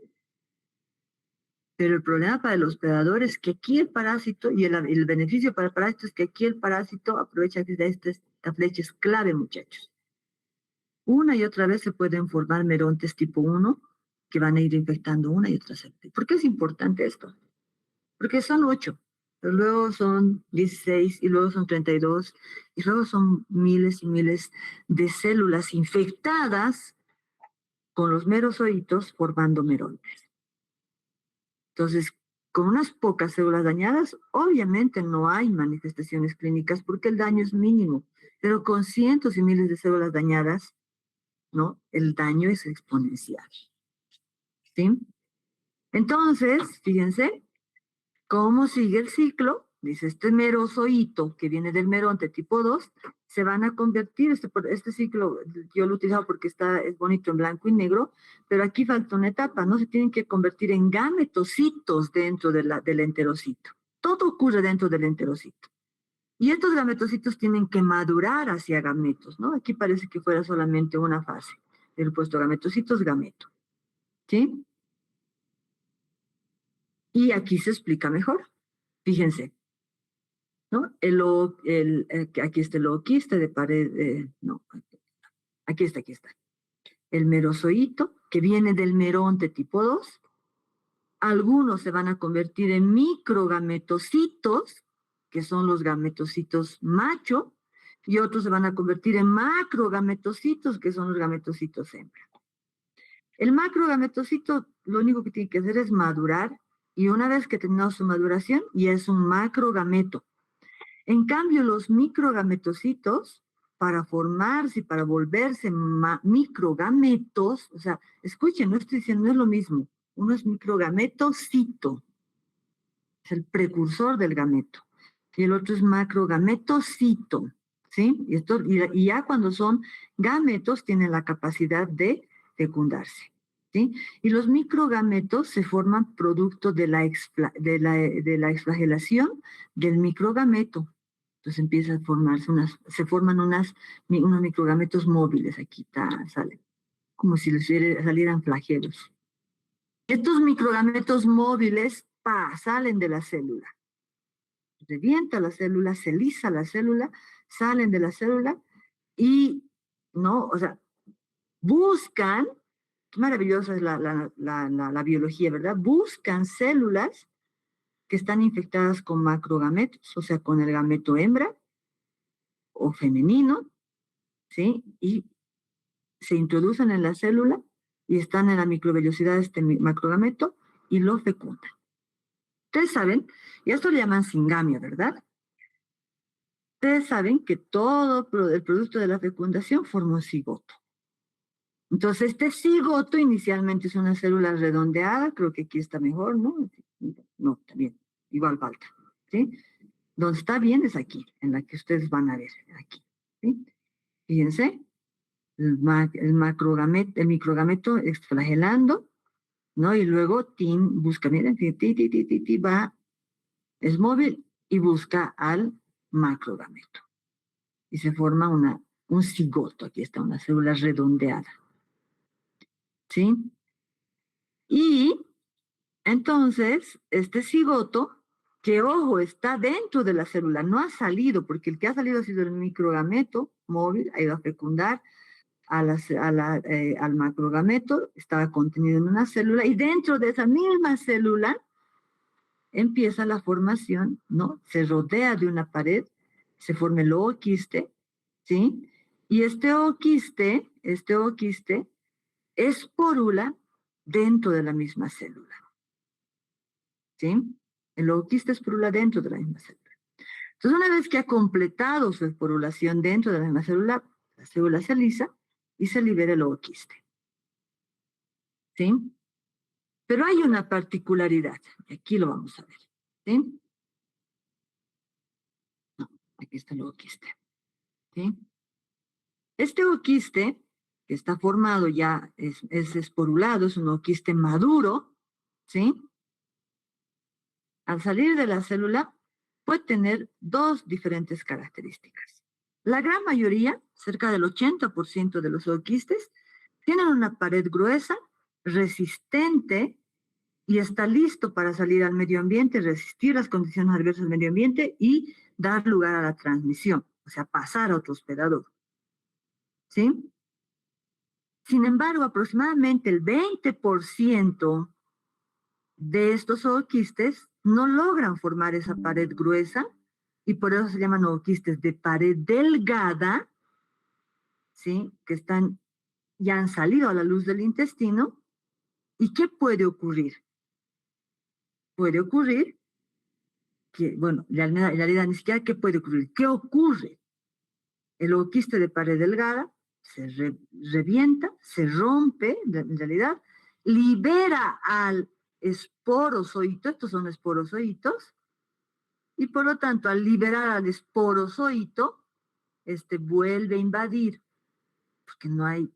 Pero el problema para el hospedador es que aquí el parásito, y el beneficio para el parásito es que aquí el parásito aprovecha que esta flecha es clave, muchachos. Una y otra vez se pueden formar merontes tipo 1 que van a ir infectando una y otra célula. ¿Por qué es importante esto? Porque son 8, pero luego son 16 y luego son 32 y luego son miles y miles de células infectadas con los merozoitos formando merontes. Entonces, con unas pocas células dañadas, obviamente no hay manifestaciones clínicas porque el daño es mínimo, pero con cientos y miles de células dañadas, ¿no? El daño es exponencial. ¿Sí? Entonces, fíjense, ¿cómo sigue el ciclo? Dice, este merozoito que viene del meronte tipo 2, se van a convertir, este ciclo yo lo he utilizado porque es bonito en blanco y negro, pero aquí falta una etapa, ¿no? Se tienen que convertir en gametocitos dentro del enterocito. Todo ocurre dentro del enterocito. Y estos gametocitos tienen que madurar hacia gametos, ¿no? Aquí parece que fuera solamente una fase. He puesto gametocitos, gameto. ¿Sí? Y aquí se explica mejor. Fíjense, ¿no? Aquí está el ooquiste de pared, no, aquí está. El merozoito, que viene del meronte tipo 2. Algunos se van a convertir en microgametocitos, que son los gametocitos macho, y otros se van a convertir en macrogametocitos, que son los gametocitos hembra. El macrogametocito lo único que tiene que hacer es madurar, y una vez que terminó su maduración, ya es un macrogameto. En cambio, los microgametocitos, para formarse y para volverse microgametos, o sea, escuchen, no estoy diciendo, no es lo mismo. Uno es microgametocito, es el precursor del gameto. Y el otro es macrogametocito, ¿sí? Y ya cuando son gametos, tienen la capacidad de fecundarse, ¿sí? Y los microgametos se forman producto de la exflagelación del microgameto. Entonces empieza a formarse se forman unos microgametos móviles, aquí salen, como si salieran flagelos. Estos microgametos móviles, salen de la célula. Revienta la célula, se lisa la célula, salen de la célula y, ¿no? O sea, buscan, qué maravillosa es la biología, ¿verdad? Buscan células que están infectadas con macrogametos, o sea, con el gameto hembra o femenino, ¿sí? Y se introducen en la célula y están en la microvellosidad de este macrogameto y lo fecundan. Ustedes saben, y esto le llaman singamia, ¿verdad? Ustedes saben que todo el producto de la fecundación forma un cigoto. Entonces, este cigoto inicialmente es una célula redondeada, creo que aquí está mejor, ¿no? No, también, igual falta, ¿sí? Donde está bien es aquí, en la que ustedes van a ver, aquí, ¿sí? Fíjense, el microgameto exflagelando, ¿no? Y luego busca, miren, va, es móvil y busca al macrogameto. Y se forma un cigoto, aquí está una célula redondeada. ¿Sí? Y entonces, este cigoto, que ojo, está dentro de la célula, no ha salido, porque el que ha salido ha sido el microgameto móvil, ha ido a fecundar al macrogameto, estaba contenido en una célula, y dentro de esa misma célula empieza la formación, ¿no? Se rodea de una pared, se forma el ooquiste, ¿sí? Y este ooquiste esporula dentro de la misma célula, ¿sí? El ooquiste esporula dentro de la misma célula. Entonces, una vez que ha completado su esporulación dentro de la misma célula, la célula se alisa y se libera el ooquiste, ¿sí? Pero hay una particularidad, y aquí lo vamos a ver, ¿sí? No, aquí está el ooquiste, ¿sí? Este ooquiste, que está formado ya, es esporulado, es un ooquiste maduro, ¿sí? Al salir de la célula, puede tener dos diferentes características. La gran mayoría, cerca del 80% de los ooquistes, tienen una pared gruesa, resistente, y está listo para salir al medio ambiente, resistir las condiciones adversas del medio ambiente y dar lugar a la transmisión, o sea, pasar a otro hospedador. ¿Sí? Sin embargo, aproximadamente el 20% de estos ooquistes no logran formar esa pared gruesa y por eso se llaman ooquistes de pared delgada, ¿sí? Que ya han salido a la luz del intestino. ¿Y qué puede ocurrir? Puede ocurrir que, bueno, en realidad ni siquiera qué puede ocurrir, ¿qué ocurre? El ooquiste de pared delgada se revienta, se rompe, en realidad, libera al esporozoito, estos son esporozoitos, y por lo tanto, al liberar al esporozoito, vuelve a invadir, porque no hay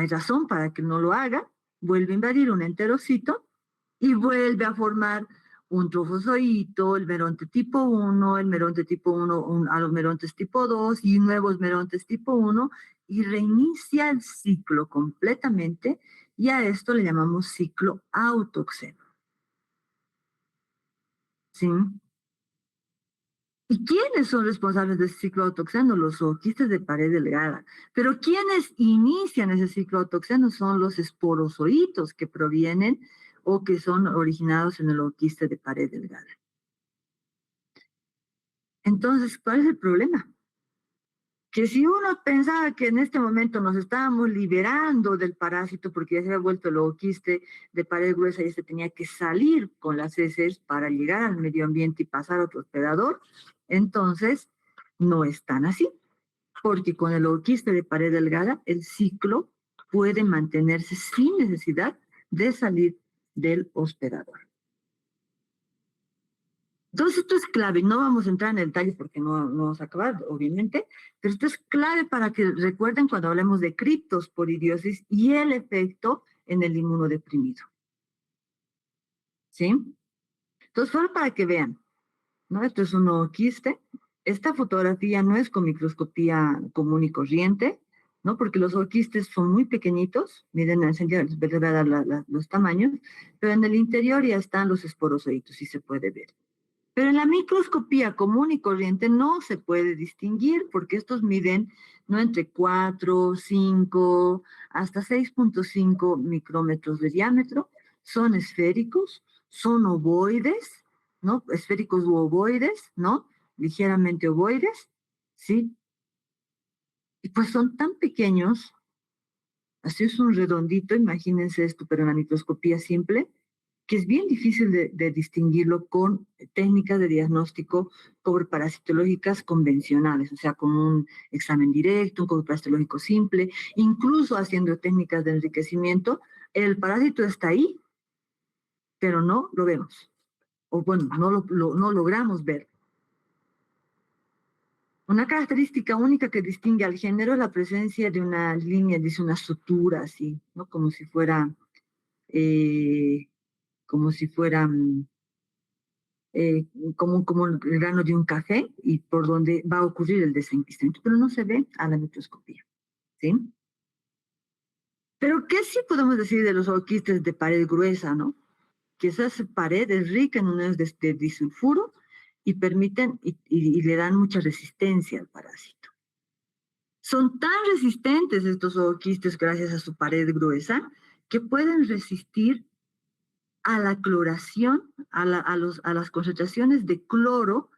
razón para que no lo haga, vuelve a invadir un enterocito y vuelve a formar un trofozoito, el meronte tipo 1, el meronte tipo 1 a los merontes tipo 2 y nuevos merontes tipo 1 y reinicia el ciclo completamente y a esto le llamamos ciclo autoxeno. ¿Sí? ¿Y quiénes son responsables de ese ciclo autoxeno? Los zooquistes de pared delgada. Pero quienes inician ese ciclo autoxeno son los esporozoitos que provienen o que son originados en el zooquiste de pared delgada. Entonces, ¿cuál es el problema? Que si uno pensaba que en este momento nos estábamos liberando del parásito porque ya se había vuelto el zooquiste de pared gruesa y se tenía que salir con las heces para llegar al medio ambiente y pasar a otro hospedador, entonces no es tan así, porque con el zooquiste de pared delgada el ciclo puede mantenerse sin necesidad de salir del hospedador. Entonces esto es clave, no vamos a entrar en el detalle porque no vamos a acabar, obviamente, pero esto es clave para que recuerden cuando hablemos de criptosporidiosis y el efecto en el inmunodeprimido. ¿Sí? Entonces, solo para que vean, ¿no? Esto es un zooquiste. Esta fotografía no es con microscopía común y corriente, ¿no? Porque los zooquistes son muy pequeñitos, miren, les voy a dar los tamaños, pero en el interior ya están los esporozoitos, y se puede ver. Pero en la microscopía común y corriente no se puede distinguir porque estos miden no entre 4, 5, hasta 6.5 micrómetros de diámetro, son esféricos, son ovoides, ¿no? Esféricos u ovoides, ¿no? Ligeramente ovoides, ¿sí? Y pues son tan pequeños, así es un redondito, imagínense esto, pero en la microscopía simple, que es bien difícil de distinguirlo con técnicas de diagnóstico parasitológicas convencionales, o sea, con un examen directo, un parasitológico simple, incluso haciendo técnicas de enriquecimiento, el parásito está ahí, pero no lo vemos, o bueno, no logramos ver. Una característica única que distingue al género es la presencia de una línea, dice una sutura, así, ¿no? Eh, como si fuera eh, como el grano de un café y por donde va a ocurrir el desenquistamiento, pero no se ve a la microscopía, ¿sí? Pero ¿qué sí podemos decir de los zooquistes de pared gruesa, no? Que esa pared es rica en uniones de disulfuro y permiten y le dan mucha resistencia al parásito. Son tan resistentes estos zooquistes gracias a su pared gruesa que pueden resistir a la cloración, a las concentraciones de cloro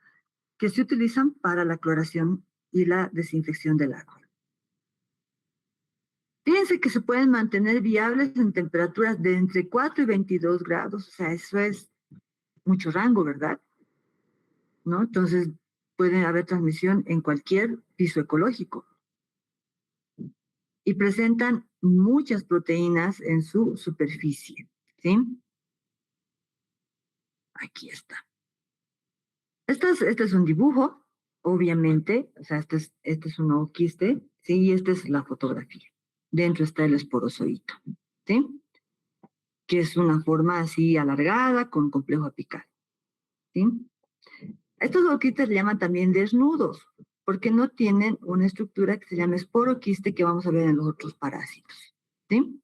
que se utilizan para la cloración y la desinfección del agua. Fíjense que se pueden mantener viables en temperaturas de entre 4 y 22 grados, o sea, eso es mucho rango, ¿verdad? ¿No? Entonces, puede haber transmisión en cualquier piso ecológico. Y presentan muchas proteínas en su superficie, ¿sí? Aquí está. Este es un dibujo, obviamente, o sea, este es un nuevo quiste, ¿sí? Y esta es la fotografía. Dentro está el esporozoito, ¿sí? Que es una forma así alargada con complejo apical, ¿sí? Estos zooquistes se llaman también desnudos, porque no tienen una estructura que se llama esporoquiste que vamos a ver en los otros parásitos, ¿sí?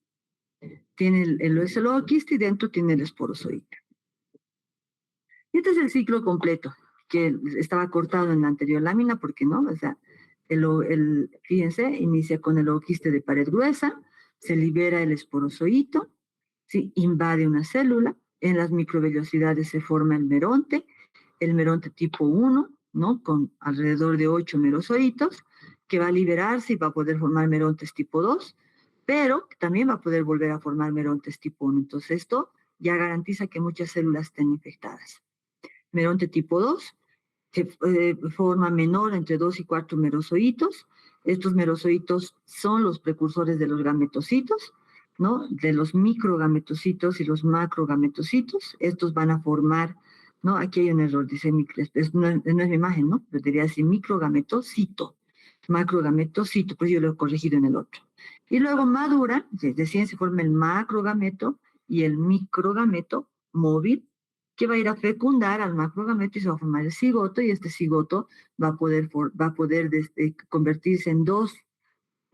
Tiene el zooquiste y dentro tiene el esporozoito. Este es el ciclo completo, que estaba cortado en la anterior lámina, porque no, o sea, fíjense, inicia con el zooquiste de pared gruesa, se libera el esporozoito, ¿sí? Invade una célula, en las microvellosidades se forma el meronte tipo 1, ¿no? Con alrededor de 8 merozoitos, que va a liberarse y va a poder formar merontes tipo 2, pero también va a poder volver a formar merontes tipo 1. Entonces esto ya garantiza que muchas células estén infectadas. Meronte tipo 2, que forma menor entre 2 y 4 merozoitos. Estos merozoitos son los precursores de los gametocitos, ¿no? De los microgametocitos y los macrogametocitos. Estos van a formar, ¿no? Aquí hay un error, dice, no es mi imagen, ¿no? Pero diría así, microgametocito, macrogametocito, pues yo lo he corregido en el otro. Y luego madura, deciden se forma el macrogameto y el microgameto móvil, que va a ir a fecundar al macrogameto y se va a formar el cigoto, y este cigoto va a poder convertirse en dos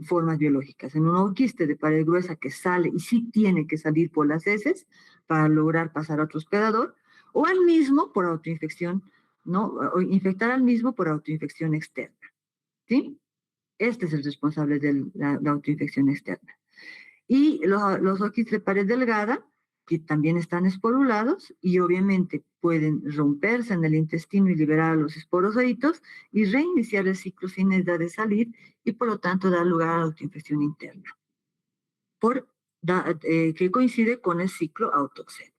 formas biológicas, en un ooquiste de pared gruesa que sale y sí tiene que salir por las heces para lograr pasar a otro hospedador, o al mismo por autoinfección, ¿no? O infectar al mismo por autoinfección externa, ¿sí? Este es el responsable de la autoinfección externa. Y los ooquistes de pared delgada, que también están esporulados y obviamente pueden romperse en el intestino y liberar a los esporocitos y reiniciar el ciclo sin necesidad de salir y por lo tanto dar lugar a la autoinfección interna, que coincide con el ciclo autóxeno.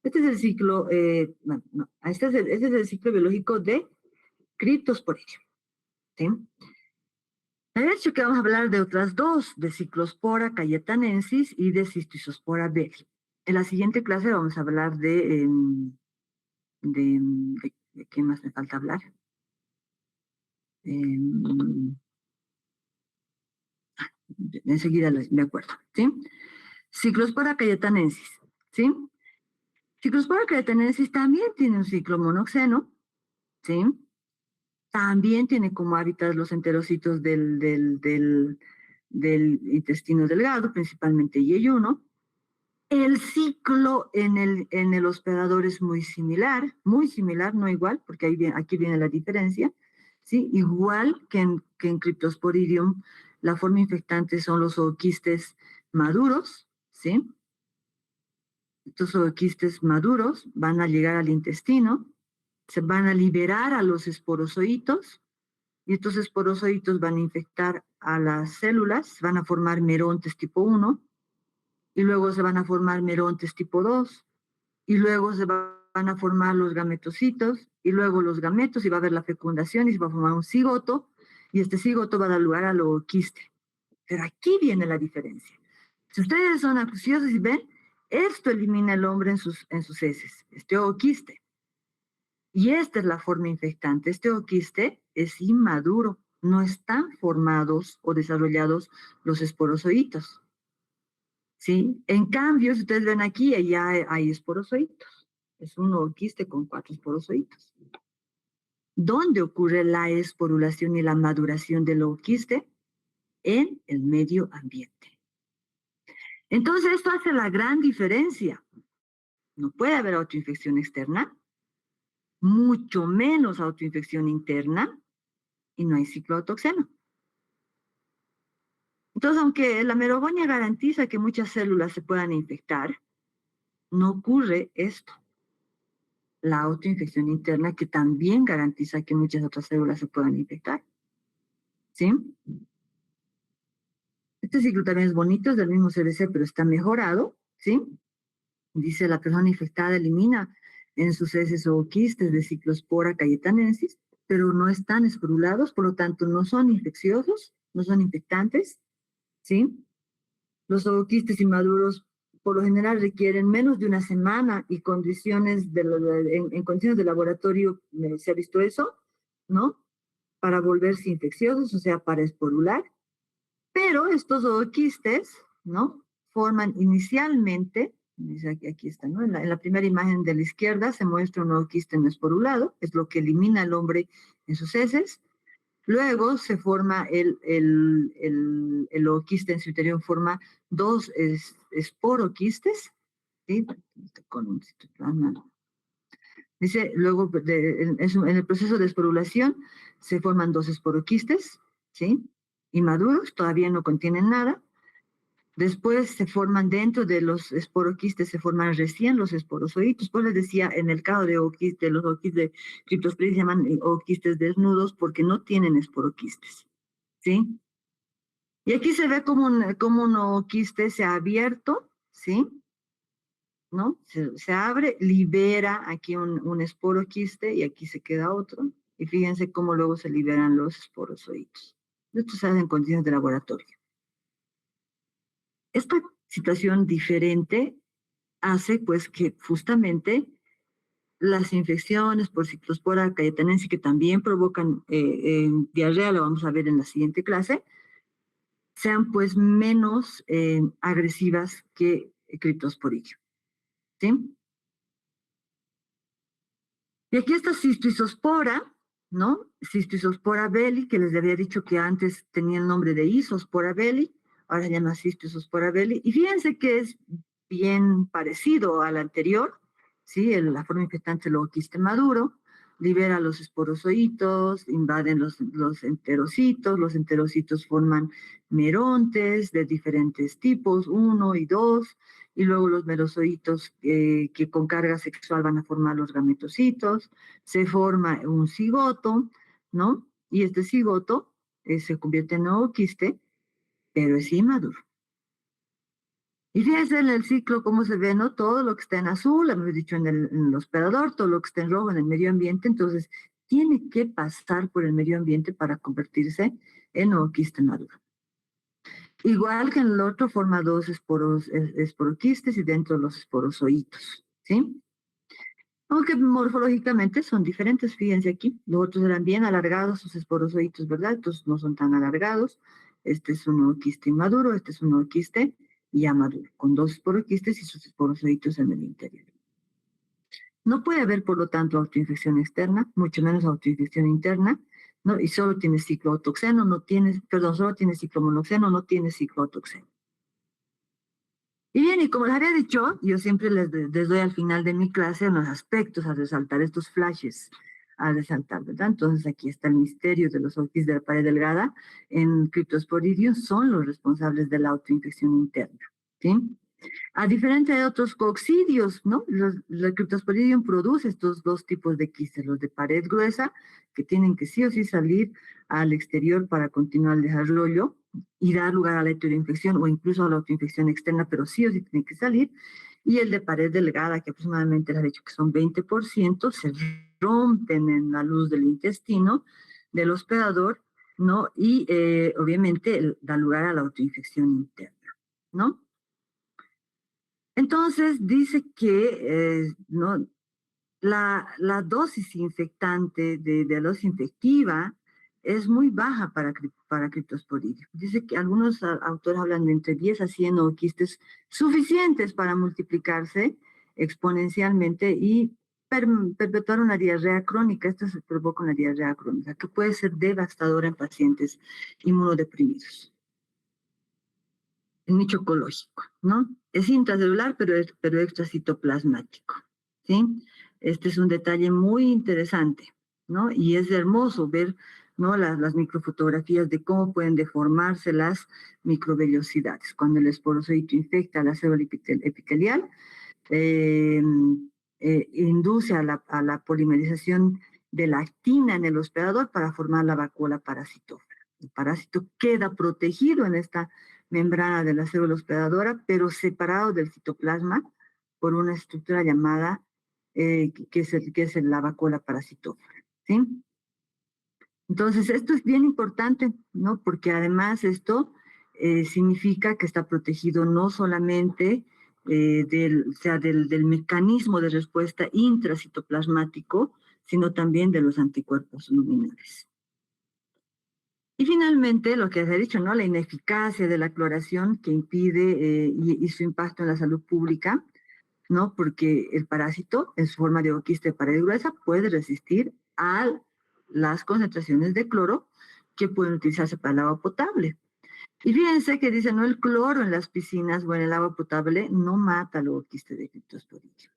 Este es el ciclo, este es el ciclo biológico de Cryptosporidium, ¿sí? De hecho, que vamos a hablar de otras dos, de Cyclospora cayetanensis y de Cystisospora belli. En la siguiente clase vamos a hablar ¿de qué más me falta hablar? Enseguida me acuerdo, ¿sí? Cyclospora cayetanensis, ¿sí? Cyclospora cayetanensis también tiene un ciclo monoxeno, ¿sí? También tiene como hábitat los enterocitos del intestino delgado, principalmente Y1. El ciclo en el hospedador es muy similar, no igual, porque aquí viene la diferencia, ¿sí? Igual que en Cryptosporidium, la forma infectante son los ooquistes maduros, ¿sí? Estos ooquistes maduros van a llegar al intestino, se van a liberar a los esporozoitos, y estos esporozoitos van a infectar a las células, van a formar merontes tipo 1, y luego se van a formar merontes tipo 2, y luego se van a formar los gametocitos, y luego los gametos, y va a haber la fecundación, y se va a formar un cigoto, y este cigoto va a dar lugar al ooquiste. Pero aquí viene la diferencia. Si ustedes son acuciosos y ven, esto elimina al hombre en sus heces, este ooquiste. Y esta es la forma infectante. Este ooquiste es inmaduro, no están formados o desarrollados los esporozoitos, ¿sí? En cambio, si ustedes ven aquí, ya hay esporozoitos. Es un ooquiste con 4 esporozoitos. ¿Dónde ocurre la esporulación y la maduración del ooquiste? En el medio ambiente. Entonces, esto hace la gran diferencia. No puede haber autoinfección externa, mucho menos autoinfección interna, y no hay ciclo autoxeno. Entonces, aunque la merogonia garantiza que muchas células se puedan infectar, no ocurre esto. La autoinfección interna, que también garantiza que muchas otras células se puedan infectar. ¿Sí? Este ciclo también es bonito, es del mismo CDC, pero está mejorado. ¿Sí? Dice, la persona infectada elimina en sus heces o quistes de Cyclospora cayetanensis, pero no están esporulados, por lo tanto no son infecciosos, no son infectantes. ¿Sí? Los ooquistes inmaduros por lo general requieren menos de una semana y en condiciones de laboratorio se ha visto eso, ¿no? Para volverse infecciosos, o sea, para esporular. Pero estos ooquistes, ¿no? Forman inicialmente, aquí está, ¿no? En la primera imagen de la izquierda se muestra un ooquiste no esporulado, es lo que elimina al hombre en sus heces. Luego se forma el ooquiste en su interior, forma dos esporoquistes, ¿sí? Con un citoplasma. Dice, luego en el proceso de esporulación se forman dos esporoquistes, ¿sí? Inmaduros, todavía no contienen nada. Después se forman dentro de los esporoquistes, se forman recién los esporozoitos. Pues les decía, en el caso de los ooquistes de Cryptosporidium se llaman ooquistes desnudos porque no tienen esporoquistes, ¿sí? Y aquí se ve como un ooquiste se ha abierto, ¿sí? ¿No? Se abre, libera aquí un esporoquiste y aquí se queda otro. Y fíjense cómo luego se liberan los esporozoitos. Esto se hace en condiciones de laboratorio. Esta situación diferente hace pues que justamente las infecciones por Cyclospora cayetanensis, que también provocan diarrea, lo vamos a ver en la siguiente clase, sean pues menos agresivas que Cryptosporidium, ¿sí? Y aquí está Cistoisospora, ¿no? Cistoisospora belli, que les había dicho que antes tenía el nombre de Isospora belli, ahora se llama Cistoisospora belli. Y fíjense que es bien parecido al anterior, ¿sí? La forma infectante luego quiste maduro, libera los esporozoitos, invaden los enterocitos forman merontes de diferentes tipos, 1 y 2, y luego los merozoitos que con carga sexual van a formar los gametocitos, se forma un cigoto, ¿no? Y este cigoto se convierte en nuevo quiste, pero es inmaduro. Y fíjense en el ciclo cómo se ve, ¿no? Todo lo que está en azul, hemos dicho en el hospedador, todo lo que está en rojo en el medio ambiente, entonces tiene que pasar por el medio ambiente para convertirse en nuevo quiste maduro. Igual que en el otro, forma dos esporoquistes y dentro los esporozoitos, ¿sí? Aunque morfológicamente son diferentes, fíjense aquí. Los otros eran bien alargados, sus esporozoitos, ¿verdad? Estos no son tan alargados. Este es un nuevo quiste inmaduro, este es un nuevo quiste ya maduro, con dos esporoquistes y sus esporozoitos en el interior. No puede haber, por lo tanto, autoinfección externa, mucho menos autoinfección interna, ¿no? Y solo tiene ciclo autoxeno, solo tiene ciclo monoxeno, no tiene ciclo autoxeno. Y bien, y como les había dicho, yo siempre les doy al final de mi clase unos aspectos a resaltar, estos flashes a resaltar, ¿verdad? Entonces aquí está el misterio de los orquídeas de la pared delgada en Cryptosporidium, son los responsables de la autoinfección interna, ¿sí? A diferencia de otros coccidios, ¿no? El Cryptosporidium produce estos dos tipos de quistes, los de pared gruesa, que tienen que sí o sí salir al exterior para continuar el desarrollo y dar lugar a la heteroinfección o incluso a la autoinfección externa, pero sí o sí tienen que salir, y el de pared delgada, que aproximadamente les he dicho que son 20%, se rompen en la luz del intestino del hospedador, ¿no? Y obviamente da lugar a la autoinfección interna, ¿no? Entonces dice que ¿no? La dosis infectante de dosis infectiva es muy baja para Cryptosporidium. Dice que algunos autores hablan de entre 10 a 100 ooquistes suficientes para multiplicarse exponencialmente y perpetuar una diarrea crónica. Esto se provoca una diarrea crónica que puede ser devastadora en pacientes inmunodeprimidos. El nicho ecológico, ¿no? Es intracelular, pero extracitoplasmático, ¿sí? Este es un detalle muy interesante, ¿no? Y es hermoso ver, ¿no? Las microfotografías de cómo pueden deformarse las microvellosidades. Cuando el esporozoito infecta la célula epitelial, eh, induce a la polimerización de la actina en el hospedador para formar la vacuola parasitófera. El parásito queda protegido en esta membrana de la célula hospedadora, pero separado del citoplasma por una estructura llamada, que es la vacuola parasitófera, ¿sí? Entonces, esto es bien importante, ¿no? Porque además esto significa que está protegido no solamente del mecanismo de respuesta intracitoplasmático, sino también de los anticuerpos luminales. Y finalmente, lo que se ha dicho, ¿no? La ineficacia de la cloración que impide y su impacto en la salud pública, ¿no? Porque el parásito, en su forma de oquiste de pared gruesa, puede resistir a las concentraciones de cloro que pueden utilizarse para el agua potable. Y fíjense que dice, no, el cloro en las piscinas o en el agua potable no mata el oquiste de Cryptosporidium.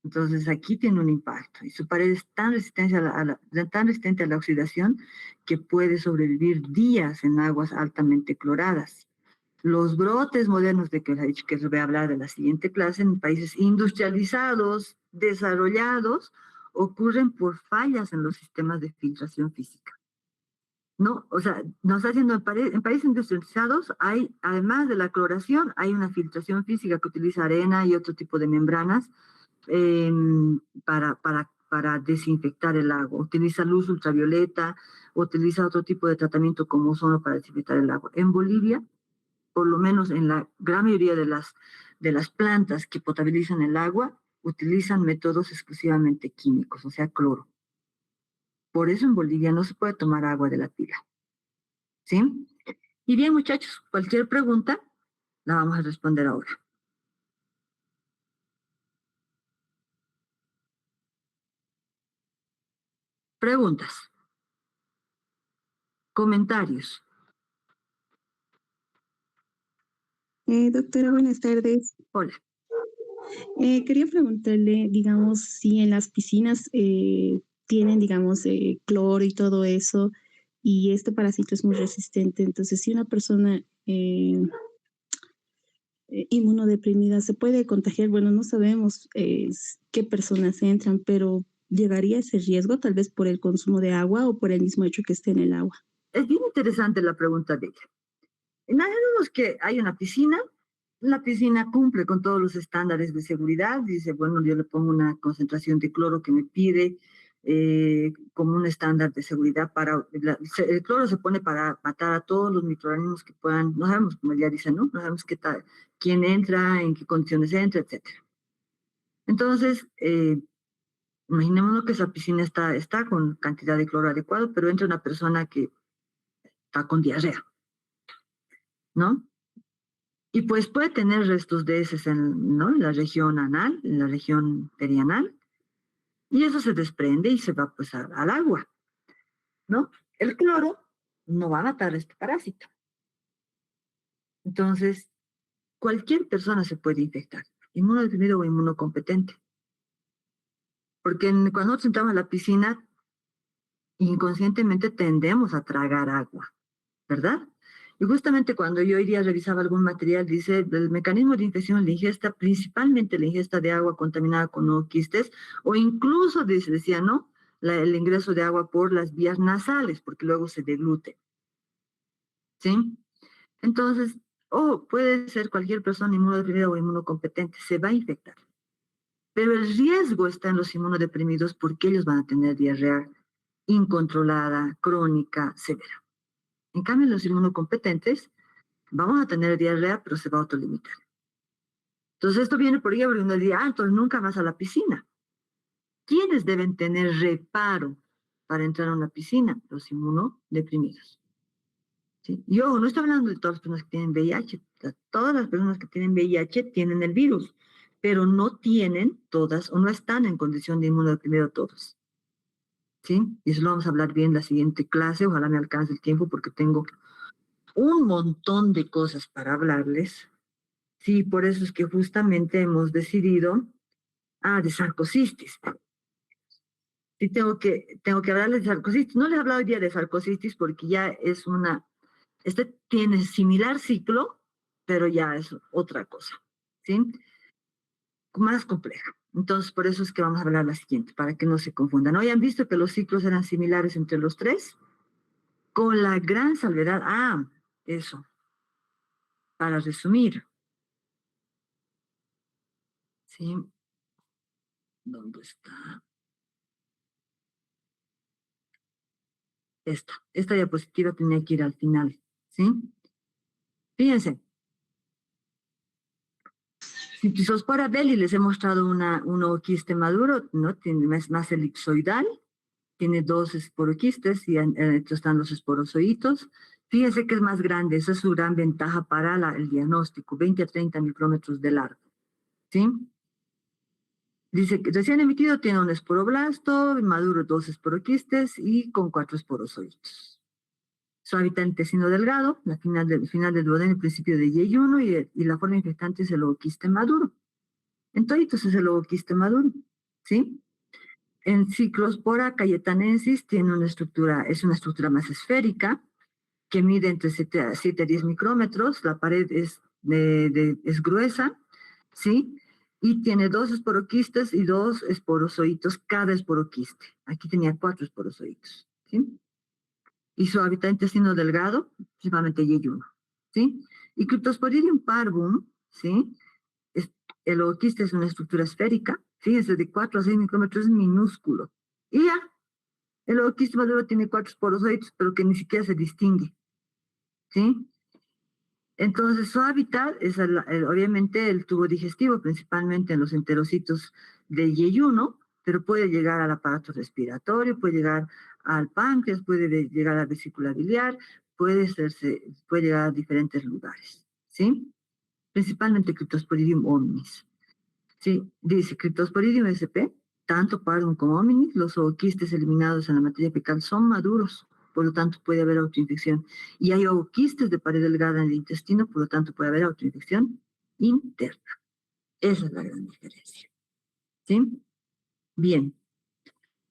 Entonces aquí tiene un impacto y su pared es tan resistente tan resistente a la oxidación que puede sobrevivir días en aguas altamente cloradas. Los brotes modernos de que les he dicho que les voy a hablar de la siguiente clase en países industrializados, desarrollados, ocurren por fallas en los sistemas de filtración física. No, o sea, nos está haciendo en países industrializados hay, además de la cloración, hay una filtración física que utiliza arena y otro tipo de membranas eh, para desinfectar el agua. Utiliza luz ultravioleta, utiliza otro tipo de tratamiento como ozono para desinfectar el agua. En Bolivia, por lo menos en la gran mayoría de las plantas que potabilizan el agua, utilizan métodos exclusivamente químicos, o sea, cloro. Por eso en Bolivia no se puede tomar agua de la pila. ¿Sí? Y bien, muchachos, cualquier pregunta la vamos a responder ahora. Preguntas, comentarios. Doctora, buenas tardes. Hola. Quería preguntarle, digamos, si en las piscinas tienen, digamos, cloro y todo eso, y este parásito es muy resistente. Entonces, si una persona inmunodeprimida se puede contagiar, bueno, no sabemos qué personas entran, pero llegaría ese riesgo tal vez por el consumo de agua o por el mismo hecho que esté en el agua. Es bien interesante la pregunta de ella. Imaginemos que hay una piscina, la piscina cumple con todos los estándares de seguridad, dice, bueno, yo le pongo una concentración de cloro que me pide como un estándar de seguridad el cloro se pone para matar a todos los microorganismos que puedan, no sabemos, como ya dice, ¿no? No sabemos quién entra, en qué condiciones entra, etcétera. Entonces, imaginémonos que esa piscina está con cantidad de cloro adecuado, pero entra una persona que está con diarrea, ¿no? Y pues puede tener restos de heces ¿no? En la región anal, en la región perianal, y eso se desprende y se va pues al agua, ¿no? El cloro no va a matar a este parásito. Entonces, cualquier persona se puede infectar, inmunodeprimido o inmunocompetente. Porque cuando nosotros entramos a la piscina, inconscientemente tendemos a tragar agua, ¿verdad? Y justamente cuando yo hoy día revisaba algún material, dice, el mecanismo de infección, la ingesta, principalmente la ingesta de agua contaminada con ooquistes, o incluso, decía, ¿no? El ingreso de agua por las vías nasales, porque luego se deglute, ¿sí? Entonces, puede ser cualquier persona inmunodeprimida o inmunocompetente, se va a infectar. Pero el riesgo está en los inmunodeprimidos porque ellos van a tener diarrea incontrolada, crónica, severa. En cambio, los inmunocompetentes vamos a tener diarrea, pero se va a autolimitar. Entonces, esto viene por ejemplo, uno diría, entonces nunca vas a la piscina. ¿Quiénes deben tener reparo para entrar a una piscina? Los inmunodeprimidos. ¿Sí? Y ojo, no estoy hablando de todas las personas que tienen VIH. Todas las personas que tienen VIH tienen el virus, pero no tienen todas o no están en condición de inmunodeprimido todos. ¿Sí? Y eso lo vamos a hablar bien en la siguiente clase. Ojalá me alcance el tiempo porque tengo un montón de cosas para hablarles. Sí, por eso es que justamente hemos decidido, de sarcocistis. Sí, tengo que hablarles de sarcocistis. No les he hablado hoy día de sarcocistis porque ya es tiene similar ciclo, pero ya es otra cosa, ¿sí? Más compleja. Entonces, por eso es que vamos a hablar la siguiente, para que no se confundan. Hoy han visto que los ciclos eran similares entre los tres, con la gran salvedad, eso, para resumir, ¿sí? ¿Dónde está? Esta diapositiva tenía que ir al final, ¿sí? Fíjense, Citizospora belli les he mostrado un ooquiste maduro, ¿no? Tiene más elipsoidal, tiene dos esporoquistes y estos están los esporozoitos. Fíjense que es más grande, esa es su gran ventaja para el diagnóstico, 20 a 30 micrómetros de largo, ¿sí? Dice que recién emitido tiene un esporoblasto, maduro dos esporoquistes y con 4 esporozoitos. Su hábitat intestino delgado, la final del duodeno y principio de yeyuno y la forma infectante es el ooquiste maduro. Entonces es el ooquiste maduro, ¿sí? En Cyclospora cayetanensis tiene es una estructura más esférica, que mide entre 7 a 10 micrómetros, la pared es gruesa, ¿sí? Y tiene 2 esporoquistes y 2 esporozoitos cada esporoquiste. Aquí tenía 4 esporozoitos, ¿sí? Y su hábitat intestino delgado, principalmente yeyuno, ¿sí? Y Cryptosporidium parvum, ¿sí? Es, el ooquiste es una estructura esférica, fíjense, de 4 a 6 micrómetros es minúsculo. Y ya, el ooquiste maduro tiene 4 esporozoitos, pero que ni siquiera se distingue, ¿sí? Entonces, su hábitat es obviamente el tubo digestivo, principalmente en los enterocitos de yeyuno, pero puede llegar al aparato respiratorio, puede llegar al páncreas, puede llegar a la vesícula biliar, puede llegar a diferentes lugares, ¿sí? Principalmente Cryptosporidium omnis, ¿sí? Dice Cryptosporidium sp. tanto Pardon como Hominis, los ooquistes eliminados en la materia fecal son maduros, por lo tanto puede haber autoinfección. Y hay ooquistes de pared delgada en el intestino, por lo tanto puede haber autoinfección interna. Esa es la gran diferencia. ¿Sí? Bien.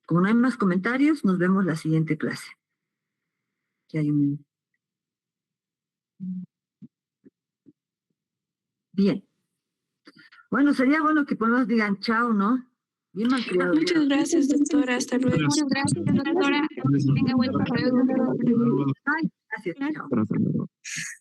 Como no hay más comentarios, nos vemos la siguiente clase. Aquí hay un... Bien. Bueno, sería bueno que por lo menos digan chao, ¿no? Bien malcriado. Muchas gracias, doctora. Hasta luego. Muchas gracias, doctora. Tenga buen día. Ay, gracias, chao. Gracias.